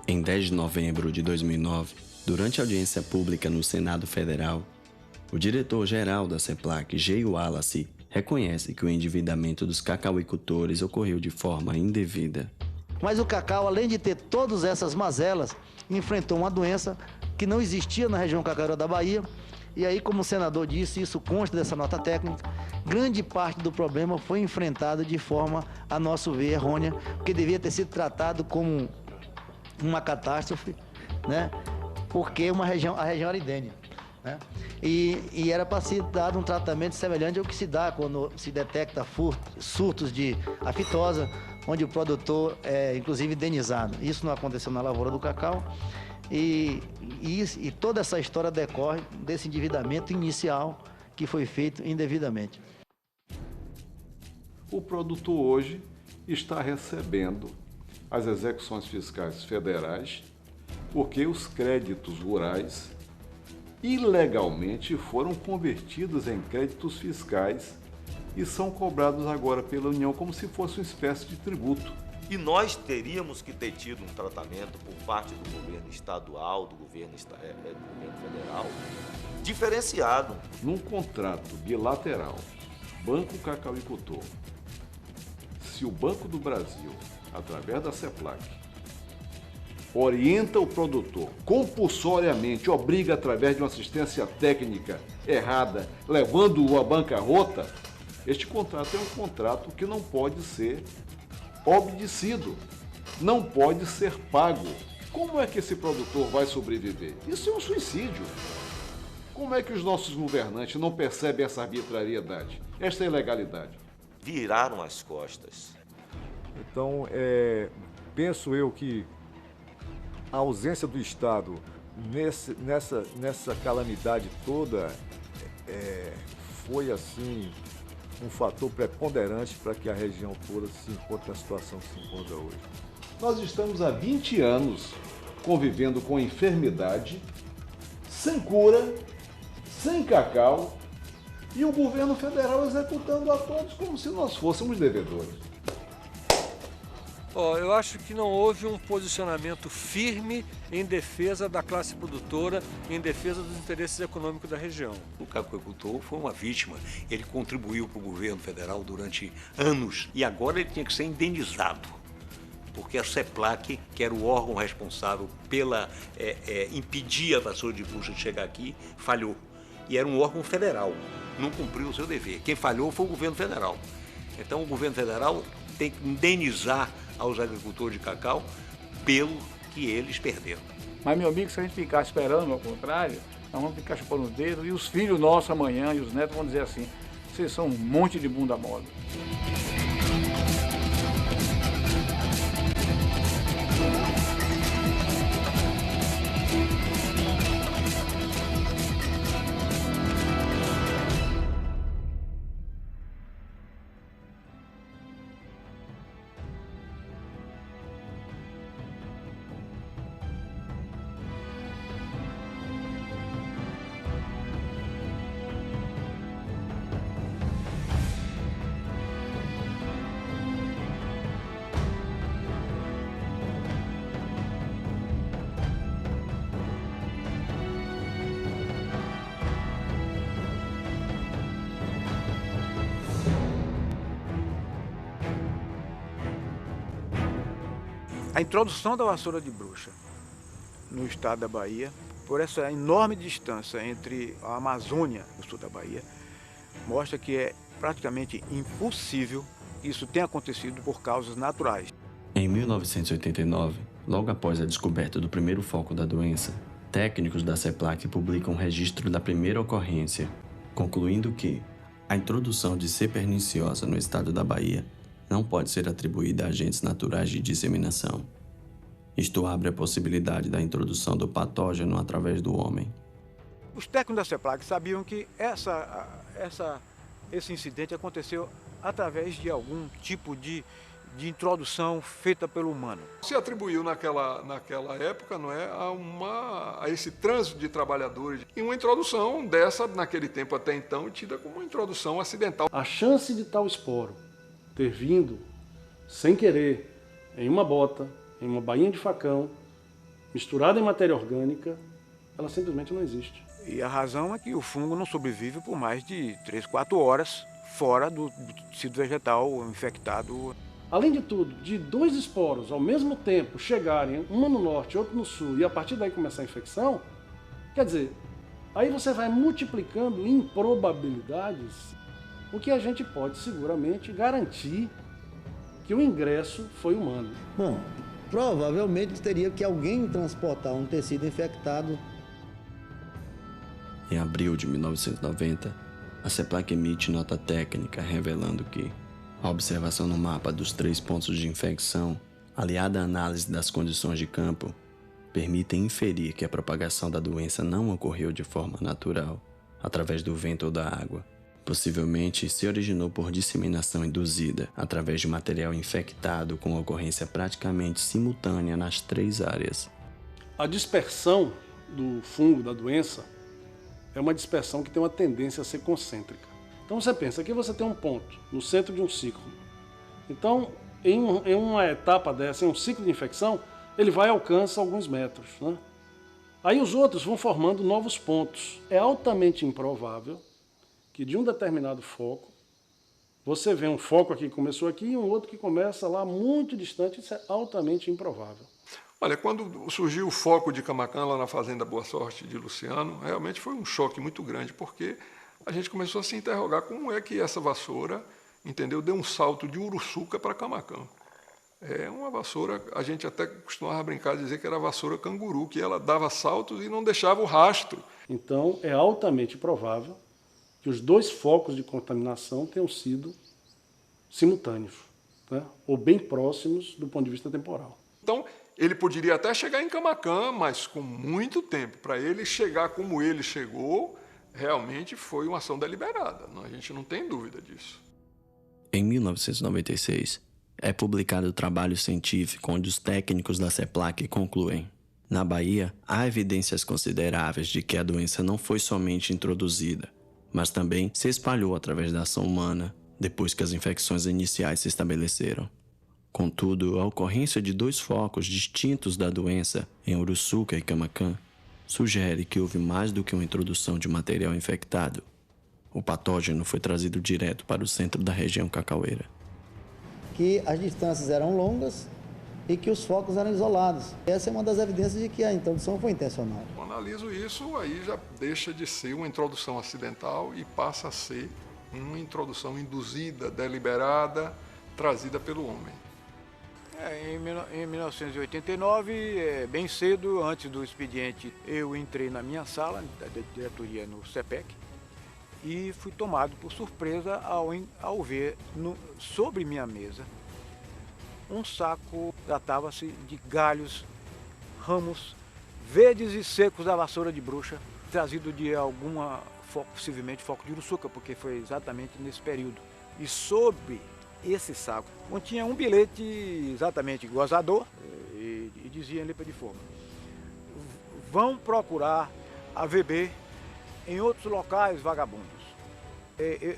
Em 10 de novembro de 2009, durante a audiência pública no Senado Federal, o diretor-geral da CEPLAC, Jay Wallace, reconhece que o endividamento dos cacauicultores ocorreu de forma indevida. Mas o cacau, além de ter todas essas mazelas, enfrentou uma doença que não existia na região cacaueira da Bahia. E aí, como o senador disse, isso consta dessa nota técnica, grande parte do problema foi enfrentado de forma, a nosso ver, errônea, porque devia ter sido tratado como uma catástrofe, né? Porque a região era idênea, né? E era para ser dado um tratamento semelhante ao que se dá quando se detecta surtos de aftosa, onde o produtor é, inclusive, indenizado. Isso não aconteceu na lavoura do cacau. E toda essa história decorre desse endividamento inicial que foi feito indevidamente. O produtor hoje está recebendo as execuções fiscais federais porque os créditos rurais ilegalmente foram convertidos em créditos fiscais e são cobrados agora pela União como se fosse uma espécie de tributo. E nós teríamos que ter tido um tratamento por parte do governo estadual, do governo federal, diferenciado. Num contrato bilateral, Banco Cacauicultor, se o Banco do Brasil, através da CEPLAC, orienta o produtor compulsoriamente, obriga através de uma assistência técnica errada, levando-o à bancarrota, Este contrato é um contrato que não pode ser obedecido, não pode ser pago. Como é que esse produtor vai sobreviver? Isso é um suicídio. Como é que os nossos governantes não percebem essa arbitrariedade, esta ilegalidade? Viraram as costas. Então, penso eu que a ausência do Estado nessa calamidade toda foi, assim, um fator preponderante para que a região toda se encontre na situação que se encontra hoje. Nós estamos há 20 anos convivendo com enfermidade, sem cura, sem cacau, e o governo federal executando a todos como se nós fôssemos devedores. Eu acho que não houve um posicionamento firme em defesa da classe produtora, em defesa dos interesses econômicos da região. O cacauicultor foi uma vítima. Ele contribuiu para o governo federal durante anos e agora ele tinha que ser indenizado. Porque a CEPLAC, que era o órgão responsável pela impedir a vassoura de bruxa de chegar aqui, falhou. E era um órgão federal, não cumpriu o seu dever. Quem falhou foi o governo federal. Então o governo federal tem que indenizar aos agricultores de cacau pelo que eles perderam. Mas, meu amigo, se a gente ficar esperando, ao contrário, nós vamos ficar chupando o dedo e os filhos nossos amanhã e os netos vão dizer assim: vocês são um monte de bunda mole. A introdução da vassoura de bruxa no estado da Bahia, por essa enorme distância entre a Amazônia e o sul da Bahia, mostra que é praticamente impossível que isso tenha acontecido por causas naturais. Em 1989, logo após a descoberta do primeiro foco da doença, técnicos da CEPLAC publicam um registro da primeira ocorrência, concluindo que a introdução de C. perniciosa no estado da Bahia não pode ser atribuída a agentes naturais de disseminação. Isto abre a possibilidade da introdução do patógeno através do homem. Os técnicos da CEPLAC sabiam que esse incidente aconteceu através de algum tipo de introdução feita pelo humano. Se atribuiu naquela época, não é, a esse trânsito de trabalhadores e uma introdução dessa, naquele tempo até então, tida como uma introdução acidental. A chance de tal esporo ter vindo sem querer em uma bota, em uma bainha de facão, misturada em matéria orgânica, ela simplesmente não existe. E a razão é que o fungo não sobrevive por mais de 3, 4 horas fora do tecido vegetal infectado. Além de tudo, de 2 esporos ao mesmo tempo chegarem, uma no norte e outro no sul, e a partir daí começar a infecção, quer dizer, aí você vai multiplicando improbabilidades, o que a gente pode seguramente garantir que o ingresso foi humano. Bom, provavelmente teria que alguém transportar um tecido infectado. Em abril de 1990, a CEPLAC emite nota técnica revelando que a observação no mapa dos 3 pontos de infecção, aliada à análise das condições de campo, permitem inferir que a propagação da doença não ocorreu de forma natural, através do vento ou da água. Possivelmente se originou por disseminação induzida, através de material infectado com ocorrência praticamente simultânea nas 3 áreas. A dispersão do fungo da doença é uma dispersão que tem uma tendência a ser concêntrica. Então você pensa, aqui você tem um ponto, no centro de um ciclo. Então, em uma etapa dessa, em um ciclo de infecção, ele vai e alcança alguns metros, né? Aí os outros vão formando novos pontos. É altamente improvável que de um determinado foco, você vê um foco aqui que começou aqui e um outro que começa lá muito distante. Isso é altamente improvável. Olha, quando surgiu o foco de Camaquã lá na Fazenda Boa Sorte de Luciano, realmente foi um choque muito grande, porque a gente começou a se interrogar como é que essa vassoura, entendeu, deu um salto de Uruçuca para Camaquã. É uma vassoura, a gente até costumava brincar de dizer que era a vassoura canguru, que ela dava saltos e não deixava o rastro. Então, é altamente provável que os dois focos de contaminação tenham sido simultâneos, né? Ou bem próximos do ponto de vista temporal. Então, ele poderia até chegar em Camaquã, mas com muito tempo. Para ele chegar como ele chegou, realmente foi uma ação deliberada. A gente não tem dúvida disso. Em 1996, é publicado o trabalho científico onde os técnicos da CEPLAC concluem: na Bahia, há evidências consideráveis de que a doença não foi somente introduzida, mas também se espalhou através da ação humana depois que as infecções iniciais se estabeleceram. Contudo, a ocorrência de dois focos distintos da doença em Uruçuca e Camaquã sugere que houve mais do que uma introdução de material infectado. O patógeno foi trazido direto para o centro da região cacaueira. Que as distâncias eram longas e que os focos eram isolados. Essa é uma das evidências de que a introdução foi intencional. Quando analiso isso, aí já deixa de ser uma introdução acidental e passa a ser uma introdução induzida, deliberada, trazida pelo homem. Em 1989, bem cedo, antes do expediente, eu entrei na minha sala, da diretoria no CEPEC, e fui tomado por surpresa ao ver sobre minha mesa um saco, tratava-se de galhos, ramos verdes e secos da vassoura de bruxa, trazido de possivelmente foco de Uruçuca, porque foi exatamente nesse período. E sobre esse saco continha um bilhete exatamente gozador e dizia em letra de forma: vão procurar a VB em outros locais vagabundos.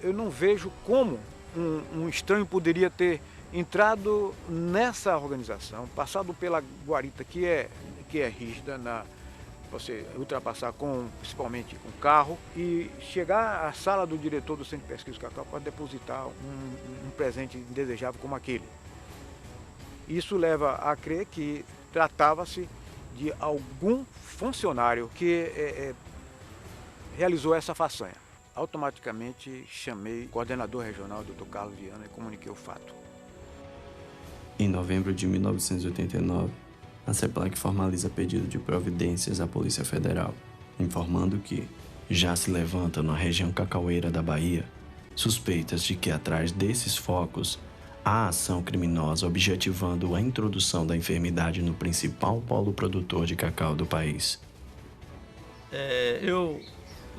Eu não vejo como um estranho poderia ter entrado nessa organização, passado pela guarita que é rígida, você ultrapassar principalmente com carro, e chegar à sala do diretor do Centro de Pesquisa Cacau para depositar um presente indesejável como aquele. Isso leva a crer que tratava-se de algum funcionário que realizou essa façanha. Automaticamente chamei o coordenador regional, Dr. Carlos Viana, e comuniquei o fato. Em novembro de 1989, a CEPLAC formaliza pedido de providências à Polícia Federal, informando que já se levanta na região cacaueira da Bahia suspeitas de que atrás desses focos há ação criminosa objetivando a introdução da enfermidade no principal polo produtor de cacau do país. Eu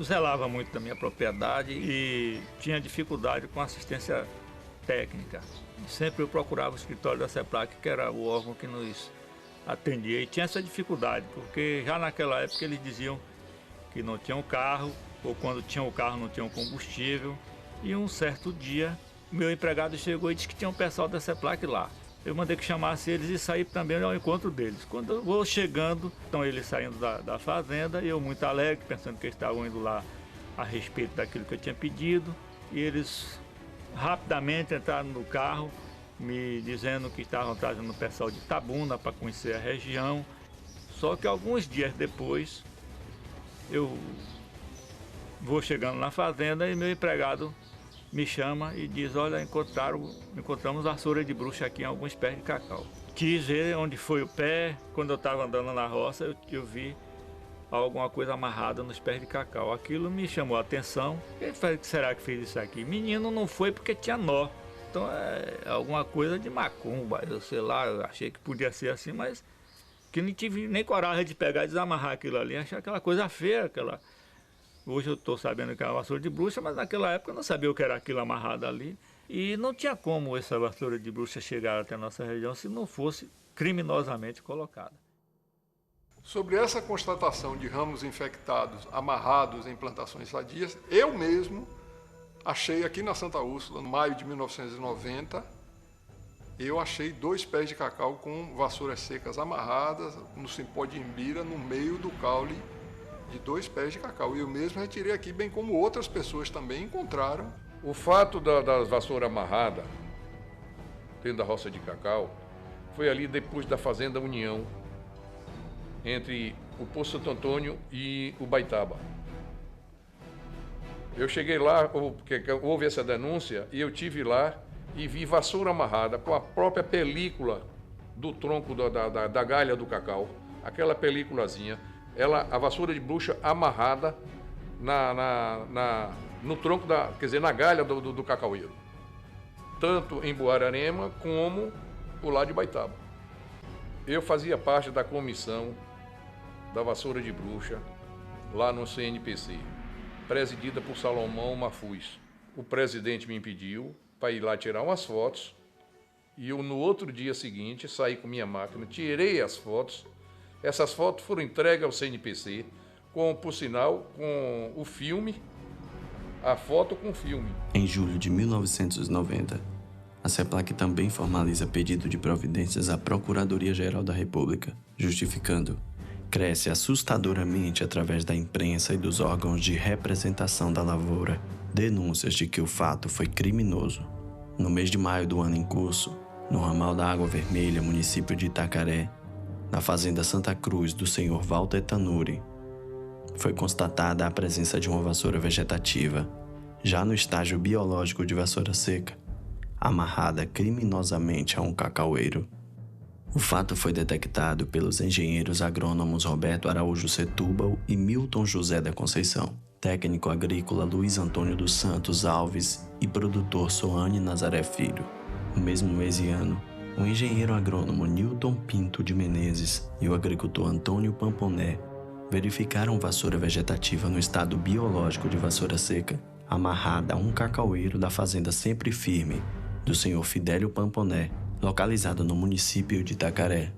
zelava muito da minha propriedade e tinha dificuldade com assistência técnica. Sempre eu procurava o escritório da CEPLAC, que era o órgão que nos atendia, e tinha essa dificuldade, porque já naquela época eles diziam que não tinham carro, ou quando tinham o carro não tinham combustível. E um certo dia, meu empregado chegou e disse que tinha um pessoal da CEPLAC lá. Eu mandei que chamasse eles e saí também ao encontro deles. Quando eu vou chegando, estão eles saindo da fazenda, e eu muito alegre, pensando que eles estavam indo lá a respeito daquilo que eu tinha pedido, e eles rapidamente entraram no carro, me dizendo que estavam trazendo o pessoal de Itabuna para conhecer a região. Só que alguns dias depois, eu vou chegando na fazenda e meu empregado me chama e diz: olha, encontramos vassoura de bruxa aqui em alguns pés de cacau. Quis ver onde foi o pé. Quando eu estava andando na roça, eu vi alguma coisa amarrada nos pés de cacau. Aquilo me chamou a atenção. Ele falou: que será que fez isso aqui? Menino, não foi porque tinha nó. Então é alguma coisa de macumba, eu sei lá, eu achei que podia ser assim, mas que não tive nem coragem de pegar e desamarrar aquilo ali, achei aquela coisa feia, Hoje eu estou sabendo que é uma vassoura de bruxa, mas naquela época eu não sabia o que era aquilo amarrado ali. E não tinha como essa vassoura de bruxa chegar até a nossa região se não fosse criminosamente colocada. Sobre essa constatação de ramos infectados amarrados em plantações sadias, eu mesmo achei aqui na Santa Úrsula, no maio de 1990, eu achei 2 pés de cacau com vassouras secas amarradas no cipó de imbira, no meio do caule de 2 pés de cacau. Eu mesmo retirei aqui, bem como outras pessoas também encontraram. O fato da vassoura amarrada dentro da roça de cacau foi ali depois da Fazenda União, entre o Poço Santo Antônio e o Baitaba. Eu cheguei lá, porque houve essa denúncia, e eu tive lá e vi vassoura amarrada com a própria película do tronco da galha do cacau, aquela películazinha, a vassoura de bruxa amarrada no tronco, quer dizer, na galha do cacaueiro. Tanto em Buararema como o lado de Baitaba. Eu fazia parte da comissão da vassoura de bruxa lá no CNPC, presidida por Salomão Mafuz. O presidente me impediu para ir lá tirar umas fotos e eu, no outro dia seguinte, saí com minha máquina, tirei as fotos. Essas fotos foram entregues ao CNPC, por sinal, com o filme, a foto com o filme. Em julho de 1990, a CEPLAC também formaliza pedido de providências à Procuradoria-Geral da República, justificando: cresce assustadoramente através da imprensa e dos órgãos de representação da lavoura denúncias de que o fato foi criminoso. No mês de maio do ano em curso, no ramal da Água Vermelha, município de Itacaré, na fazenda Santa Cruz do senhor Walter Tanuri, foi constatada a presença de uma vassoura vegetativa, já no estágio biológico de vassoura seca, amarrada criminosamente a um cacaueiro. O fato foi detectado pelos engenheiros agrônomos Roberto Araújo Setúbal e Milton José da Conceição, técnico agrícola Luiz Antônio dos Santos Alves e produtor Soane Nazaré Filho. No mesmo mês e ano, o engenheiro agrônomo Newton Pinto de Menezes e o agricultor Antônio Pamponé verificaram vassoura vegetativa no estado biológico de vassoura seca, amarrada a um cacaueiro da fazenda Sempre Firme, do senhor Fidélio Pamponé, localizado no município de Itacaré.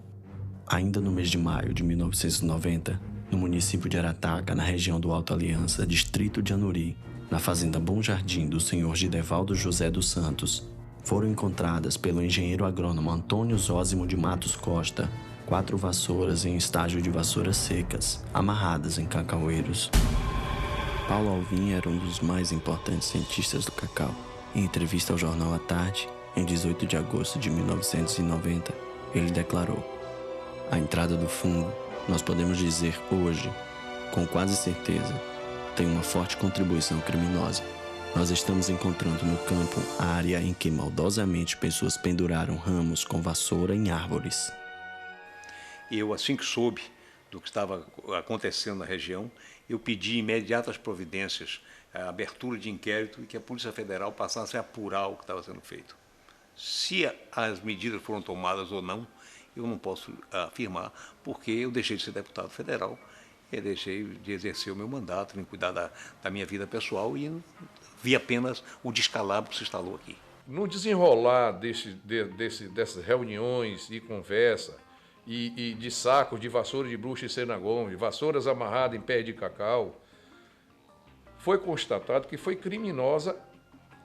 Ainda no mês de maio de 1990, no município de Arataca, na região do Alto Aliança, distrito de Anuri, na fazenda Bom Jardim do senhor Gidevaldo José dos Santos, foram encontradas pelo engenheiro agrônomo Antônio Zósimo de Matos Costa 4 vassouras em estágio de vassouras secas, amarradas em cacaueiros. Paulo Alvim era um dos mais importantes cientistas do cacau. Em entrevista ao jornal A Tarde, em 18 de agosto de 1990, ele declarou: a entrada do fungo, nós podemos dizer hoje, com quase certeza, tem uma forte contribuição criminosa. Nós estamos encontrando no campo a área em que maldosamente pessoas penduraram ramos com vassoura em árvores. Eu, assim que soube do que estava acontecendo na região, eu pedi imediatas providências, a abertura de inquérito e que a Polícia Federal passasse a apurar o que estava sendo feito. Se as medidas foram tomadas ou não, eu não posso afirmar, porque eu deixei de ser deputado federal, eu deixei de exercer o meu mandato, em cuidar da minha vida pessoal e vi apenas o descalabro que se instalou aqui. No desenrolar dessas reuniões e conversa, e de sacos de vassoura de bruxa e Senagom, de vassouras amarradas em pé de cacau, foi constatado que foi criminosa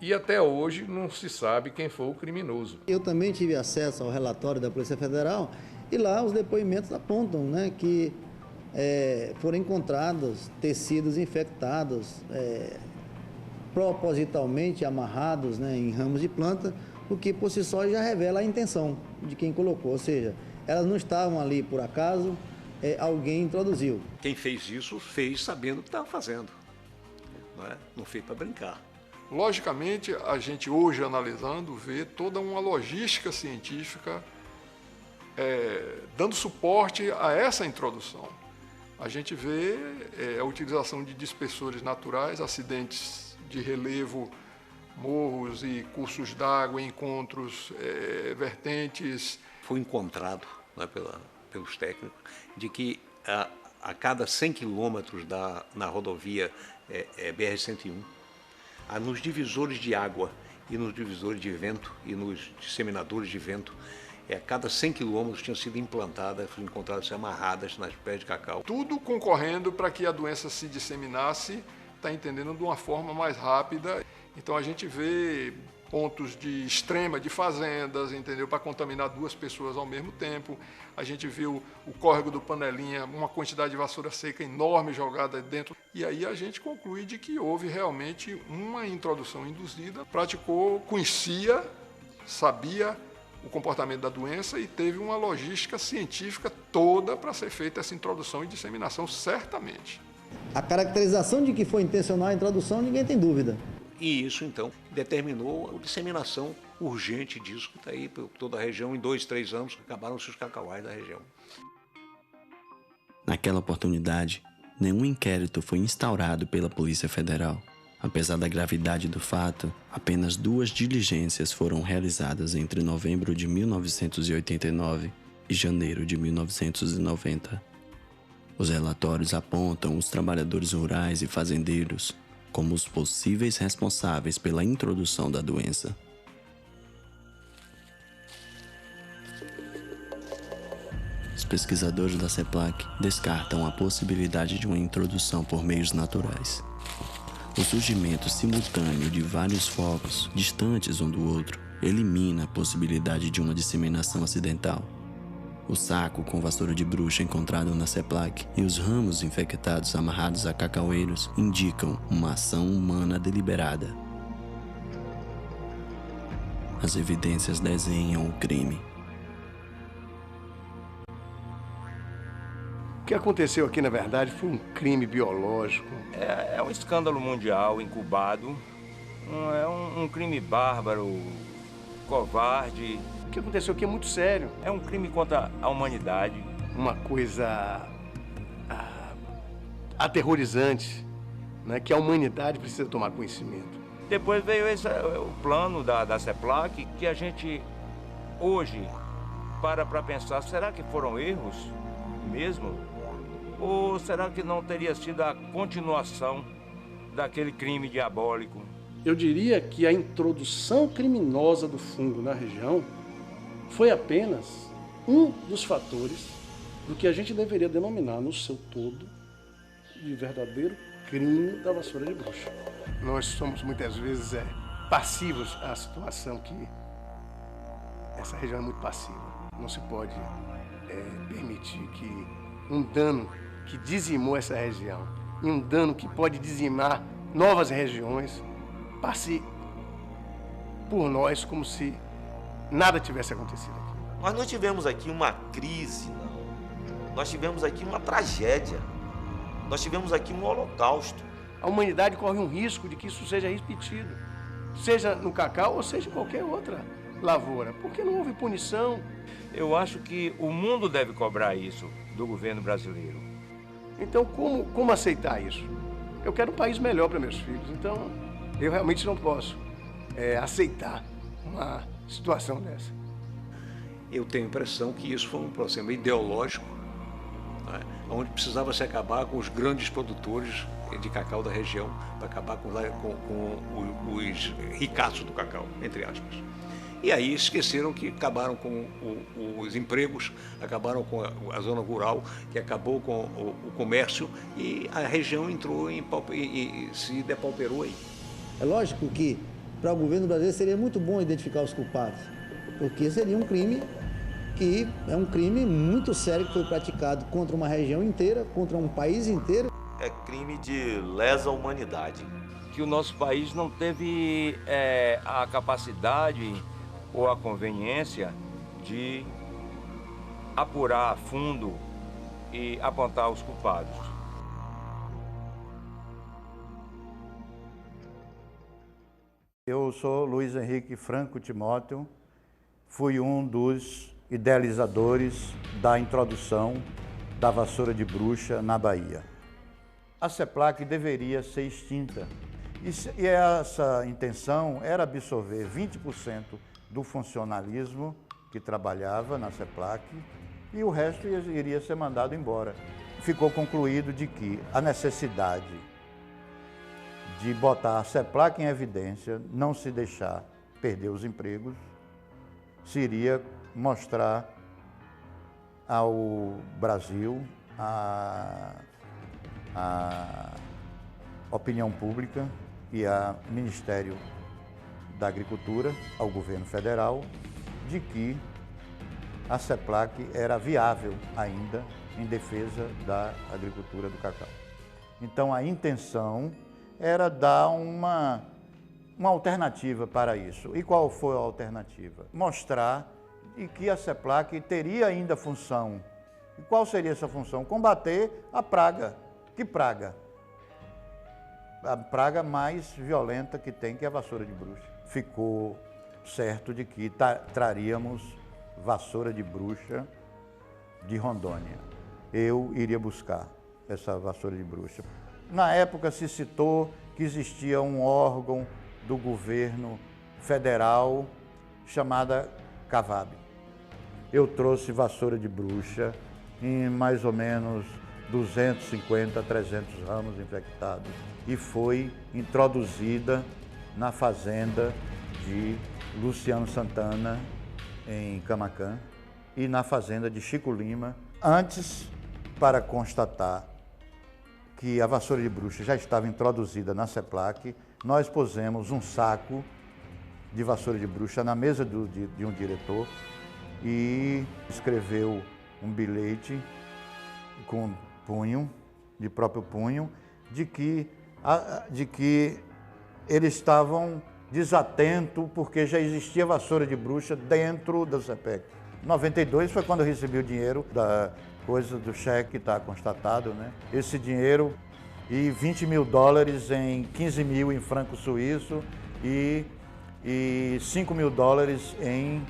e até hoje não se sabe quem foi o criminoso. Eu também tive acesso ao relatório da Polícia Federal e lá os depoimentos apontam, né, que foram encontrados tecidos infectados, propositalmente amarrados, né, em ramos de planta, o que por si só já revela a intenção de quem colocou, ou seja, elas não estavam ali por acaso, alguém introduziu. Quem fez isso, fez sabendo o que estava fazendo, não fez para brincar. Logicamente, a gente hoje analisando, vê toda uma logística científica dando suporte a essa introdução. A gente vê a utilização de dispersores naturais, acidentes de relevo, morros e cursos d'água, encontros, vertentes. Foi encontrado, né, pelos técnicos de que a cada 100 quilômetros na rodovia BR-101, nos divisores de água e nos divisores de vento e nos disseminadores de vento, a cada 100 quilômetros tinham sido implantadas, encontradas amarradas nas pés de cacau. Tudo concorrendo para que a doença se disseminasse, está entendendo, de uma forma mais rápida. Então a gente vê pontos de extrema de fazendas, entendeu, para contaminar 2 pessoas ao mesmo tempo. A gente viu o córrego do Panelinha, uma quantidade de vassoura seca enorme jogada dentro. E aí a gente conclui de que houve realmente uma introdução induzida, praticou, conhecia, sabia o comportamento da doença e teve uma logística científica toda para ser feita essa introdução e disseminação, certamente. A caracterização de que foi intencional a introdução, ninguém tem dúvida. E isso, então, determinou a disseminação urgente disso, que está aí por toda a região. Em 2, 3 anos, acabaram-se os cacauais da região. Naquela oportunidade, nenhum inquérito foi instaurado pela Polícia Federal. Apesar da gravidade do fato, apenas 2 diligências foram realizadas entre novembro de 1989 e janeiro de 1990. Os relatórios apontam os trabalhadores rurais e fazendeiros como os possíveis responsáveis pela introdução da doença. Os pesquisadores da CEPLAC descartam a possibilidade de uma introdução por meios naturais. O surgimento simultâneo de vários focos, distantes um do outro, elimina a possibilidade de uma disseminação acidental. O saco com vassoura de bruxa encontrado na CEPLAC e os ramos infectados amarrados a cacaueiros indicam uma ação humana deliberada. As evidências desenham o crime. O que aconteceu aqui, na verdade, foi um crime biológico. É um escândalo mundial incubado, é um crime bárbaro, covarde. O que aconteceu aqui é muito sério. É um crime contra a humanidade. Uma coisa aterrorizante, né, que a humanidade precisa tomar conhecimento. Depois veio o plano da CEPLAC, que a gente hoje para pensar, será que foram erros mesmo? Ou será que não teria sido a continuação daquele crime diabólico? Eu diria que a introdução criminosa do fungo na região foi apenas um dos fatores do que a gente deveria denominar no seu todo de verdadeiro crime da vassoura de bruxa. Nós somos muitas vezes passivos à situação que essa região é muito passiva. Não se pode permitir que um dano que dizimou essa região e um dano que pode dizimar novas regiões passe por nós como se nada tivesse acontecido aqui. Nós não tivemos aqui uma crise, não. Nós tivemos aqui uma tragédia. Nós tivemos aqui um holocausto. A humanidade corre um risco de que isso seja repetido, seja no cacau ou seja em qualquer outra lavoura, porque não houve punição. Eu acho que o mundo deve cobrar isso do governo brasileiro. Então, como aceitar isso? Eu quero um país melhor para meus filhos, então eu realmente não posso aceitar uma situação dessa. Eu tenho a impressão que isso foi um processo ideológico, né, onde precisava se acabar com os grandes produtores de cacau da região, para acabar com os ricaços do cacau, entre aspas. E aí esqueceram que acabaram com os empregos, acabaram com a zona rural, que acabou com o comércio, e a região entrou e se depauperou aí. É lógico que para o governo brasileiro seria muito bom identificar os culpados, porque seria um crime que é um crime muito sério que foi praticado contra uma região inteira, contra um país inteiro. É crime de lesa humanidade. Que o nosso país não teve a capacidade ou a conveniência de apurar a fundo e apontar os culpados. Eu sou Luiz Henrique Franco Timóteo, fui um dos idealizadores da introdução da vassoura de bruxa na Bahia. A CEPLAC deveria ser extinta e essa intenção era absorver 20% do funcionalismo que trabalhava na CEPLAC e o resto iria ser mandado embora. Ficou concluído de que a necessidade de botar a CEPLAC em evidência, não se deixar perder os empregos, seria mostrar ao Brasil, à opinião pública e ao Ministério da Agricultura, ao governo federal, de que a CEPLAC era viável ainda em defesa da agricultura do cacau. Então a intenção era dar uma alternativa para isso. E qual foi a alternativa? Mostrar que a CEPLAC teria ainda função. E qual seria essa função? Combater a praga Que praga? A praga mais violenta que tem, que é a vassoura de bruxa. Ficou certo de que traríamos vassoura de bruxa de Rondônia. Eu iria buscar essa vassoura de bruxa. Na época se citou que existia um órgão do governo federal chamada CAVAB. Eu trouxe vassoura de bruxa em mais ou menos 250 300 ramos infectados e foi introduzida na fazenda de Luciano Santana, em Camaquã, e na fazenda de Chico Lima, antes, para constatar que a vassoura de bruxa já estava introduzida na CEPLAC, nós pusemos um saco de vassoura de bruxa na mesa de um diretor e escreveu um bilhete com punho, de próprio punho, de que eles estavam desatentos porque já existia vassoura de bruxa dentro da CEPEC. Em 92 foi quando eu recebi o dinheiro da coisa do cheque que está constatado, né? Esse dinheiro e 20 mil dólares em 15 mil em franco suíço e 5 mil dólares em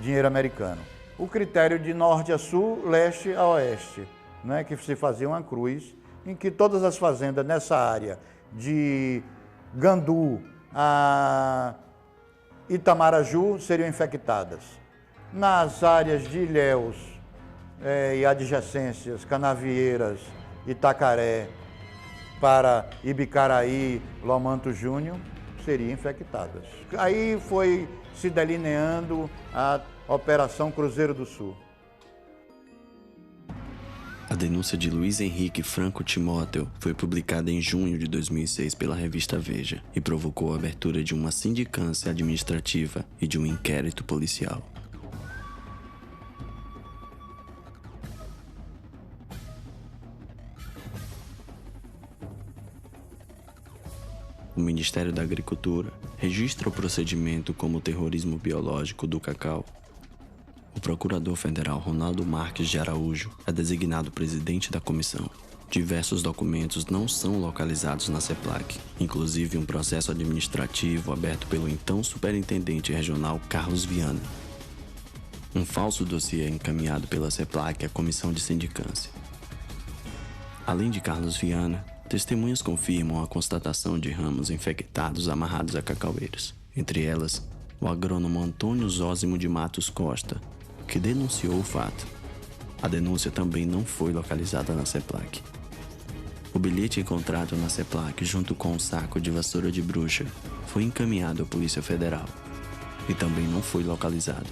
dinheiro americano. O critério de norte a sul, leste a oeste, né? Que se fazia uma cruz em que todas as fazendas nessa área de Gandu a Itamaraju seriam infectadas. Nas áreas de Ilhéus e adjacências, Canavieiras, Itacaré, para Ibicaraí, Lomanto Júnior, seriam infectadas. Aí foi se delineando a Operação Cruzeiro do Sul. A denúncia de Luiz Henrique Franco Timóteo foi publicada em junho de 2006 pela revista Veja e provocou a abertura de uma sindicância administrativa e de um inquérito policial. O Ministério da Agricultura registra o procedimento como terrorismo biológico do cacau. O procurador federal Ronaldo Marques de Araújo é designado presidente da comissão. Diversos documentos não são localizados na CEPLAC, inclusive um processo administrativo aberto pelo então superintendente regional Carlos Viana. Um falso dossiê encaminhado pela CEPLAC à comissão de sindicância. Além de Carlos Viana, testemunhas confirmam a constatação de ramos infectados amarrados a cacaueiras. Entre elas, o agrônomo Antônio Zósimo de Matos Costa, que denunciou o fato. A denúncia também não foi localizada na CEPLAC. O bilhete encontrado na CEPLAC junto com um saco de vassoura de bruxa foi encaminhado à Polícia Federal e também não foi localizado.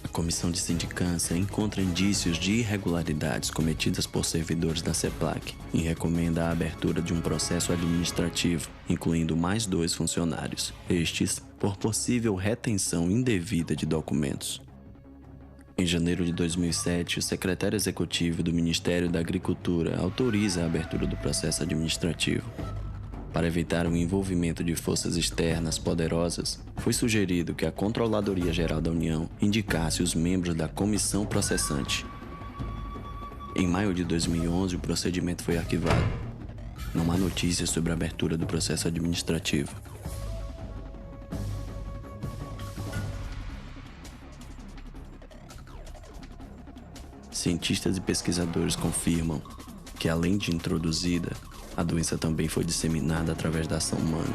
A comissão de sindicância encontra indícios de irregularidades cometidas por servidores da CEPLAC e recomenda a abertura de um processo administrativo, incluindo mais 2 funcionários, estes por possível retenção indevida de documentos. Em janeiro de 2007, o secretário executivo do Ministério da Agricultura autoriza a abertura do processo administrativo. Para evitar o envolvimento de forças externas poderosas, foi sugerido que a Controladoria Geral da União indicasse os membros da comissão processante. Em maio de 2011, o procedimento foi arquivado. Não há notícias sobre a abertura do processo administrativo. Cientistas e pesquisadores confirmam que, além de introduzida, a doença também foi disseminada através da ação humana.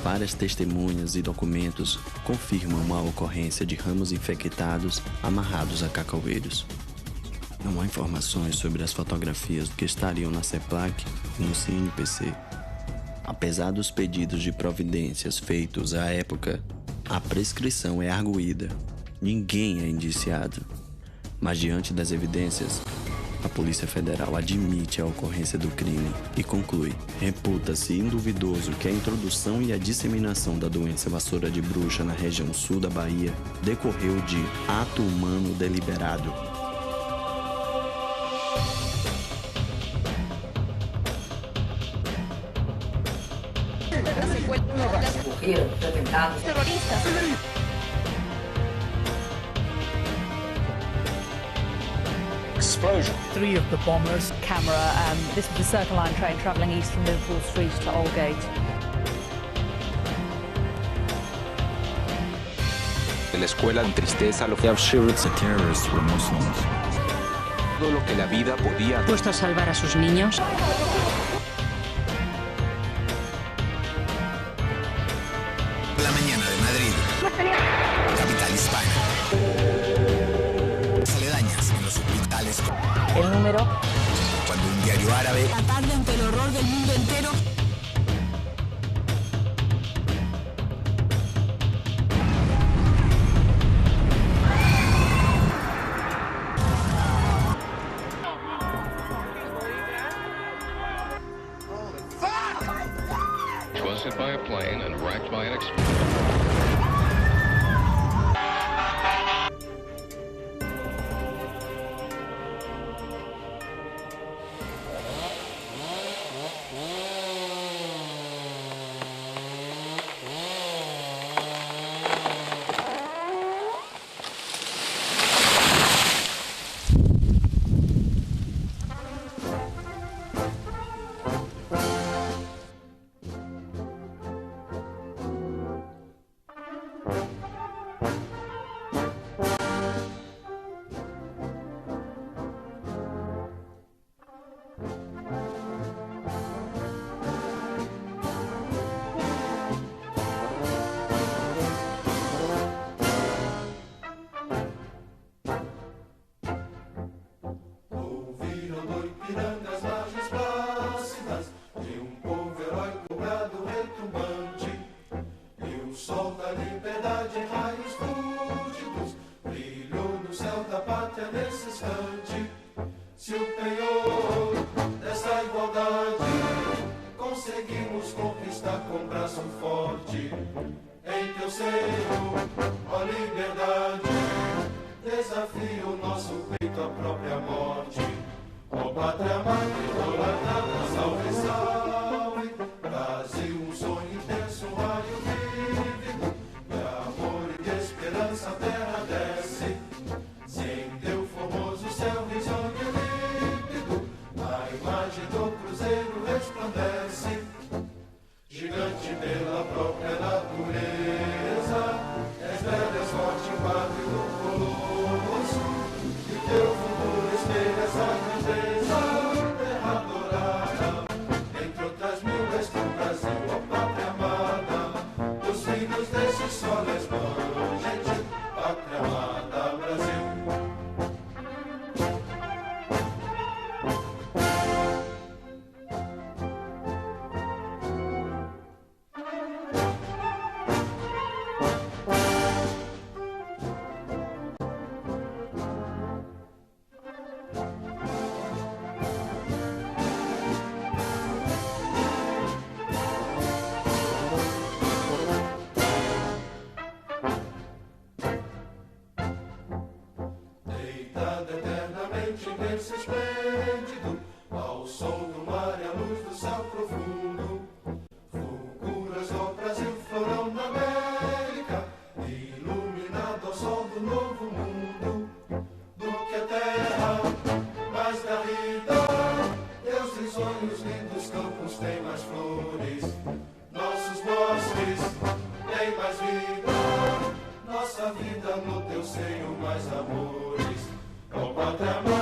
Várias testemunhas e documentos confirmam a ocorrência de ramos infectados amarrados a cacaueiros. Não há informações sobre as fotografias que estariam na CEPLAC e no CNPC. Apesar dos pedidos de providências feitos à época, a prescrição é arguída. Ninguém é indiciado. Mas diante das evidências, a Polícia Federal admite a ocorrência do crime e conclui: reputa-se induvidoso que a introdução e a disseminação da doença vassoura de bruxa na região sul da Bahia decorreu de ato humano deliberado. explosion. 3 of the bombers. Camera, this was the Circle Line train travelling east from Liverpool Street to Aldgate. En la escuela en tristeza, lo que the terrorists were Muslims. Todo lo que la vida podía. Puesto a salvar a sus niños. La mañana de Madrid, capital hispana. Aledañas en los hospitales. El número. Cuando un diario árabe. La tarde ante el horror del mundo entero. Was hit by a plane and wrecked by an explosion. Se o penhor dessa igualdade conseguimos conquistar com braço forte, em teu seio, ó liberdade, desafia o nosso peito à própria morte. Ó pátria amada, idolatrada, salve, salve, Brasil, um sonho intenso, um raio vívido, de amor e de esperança a terra desce, sem teu formoso céu risonho límpido, a imagem do cruzeiro resplandece, gigante pela própria natureza, és velho, és forte, pátrio do colosso, e o teu futuro espelha essa grandeza, terra dourada, entre outras mil és tu, Brasil, ó pátria amada, os filhos desse sol resplandente, pátria amada, Brasil. Deitado eternamente nesse esplêndido, ao som do mar e à luz do céu profundo, fulguras do Brasil, florão na América, iluminado ao sol do novo mundo, do que a terra mais garrida, teus risonhos lindos campos têm mais flores, nossos bosques têm mais vida, nossa vida no teu seio mais amores, ó pátria amada.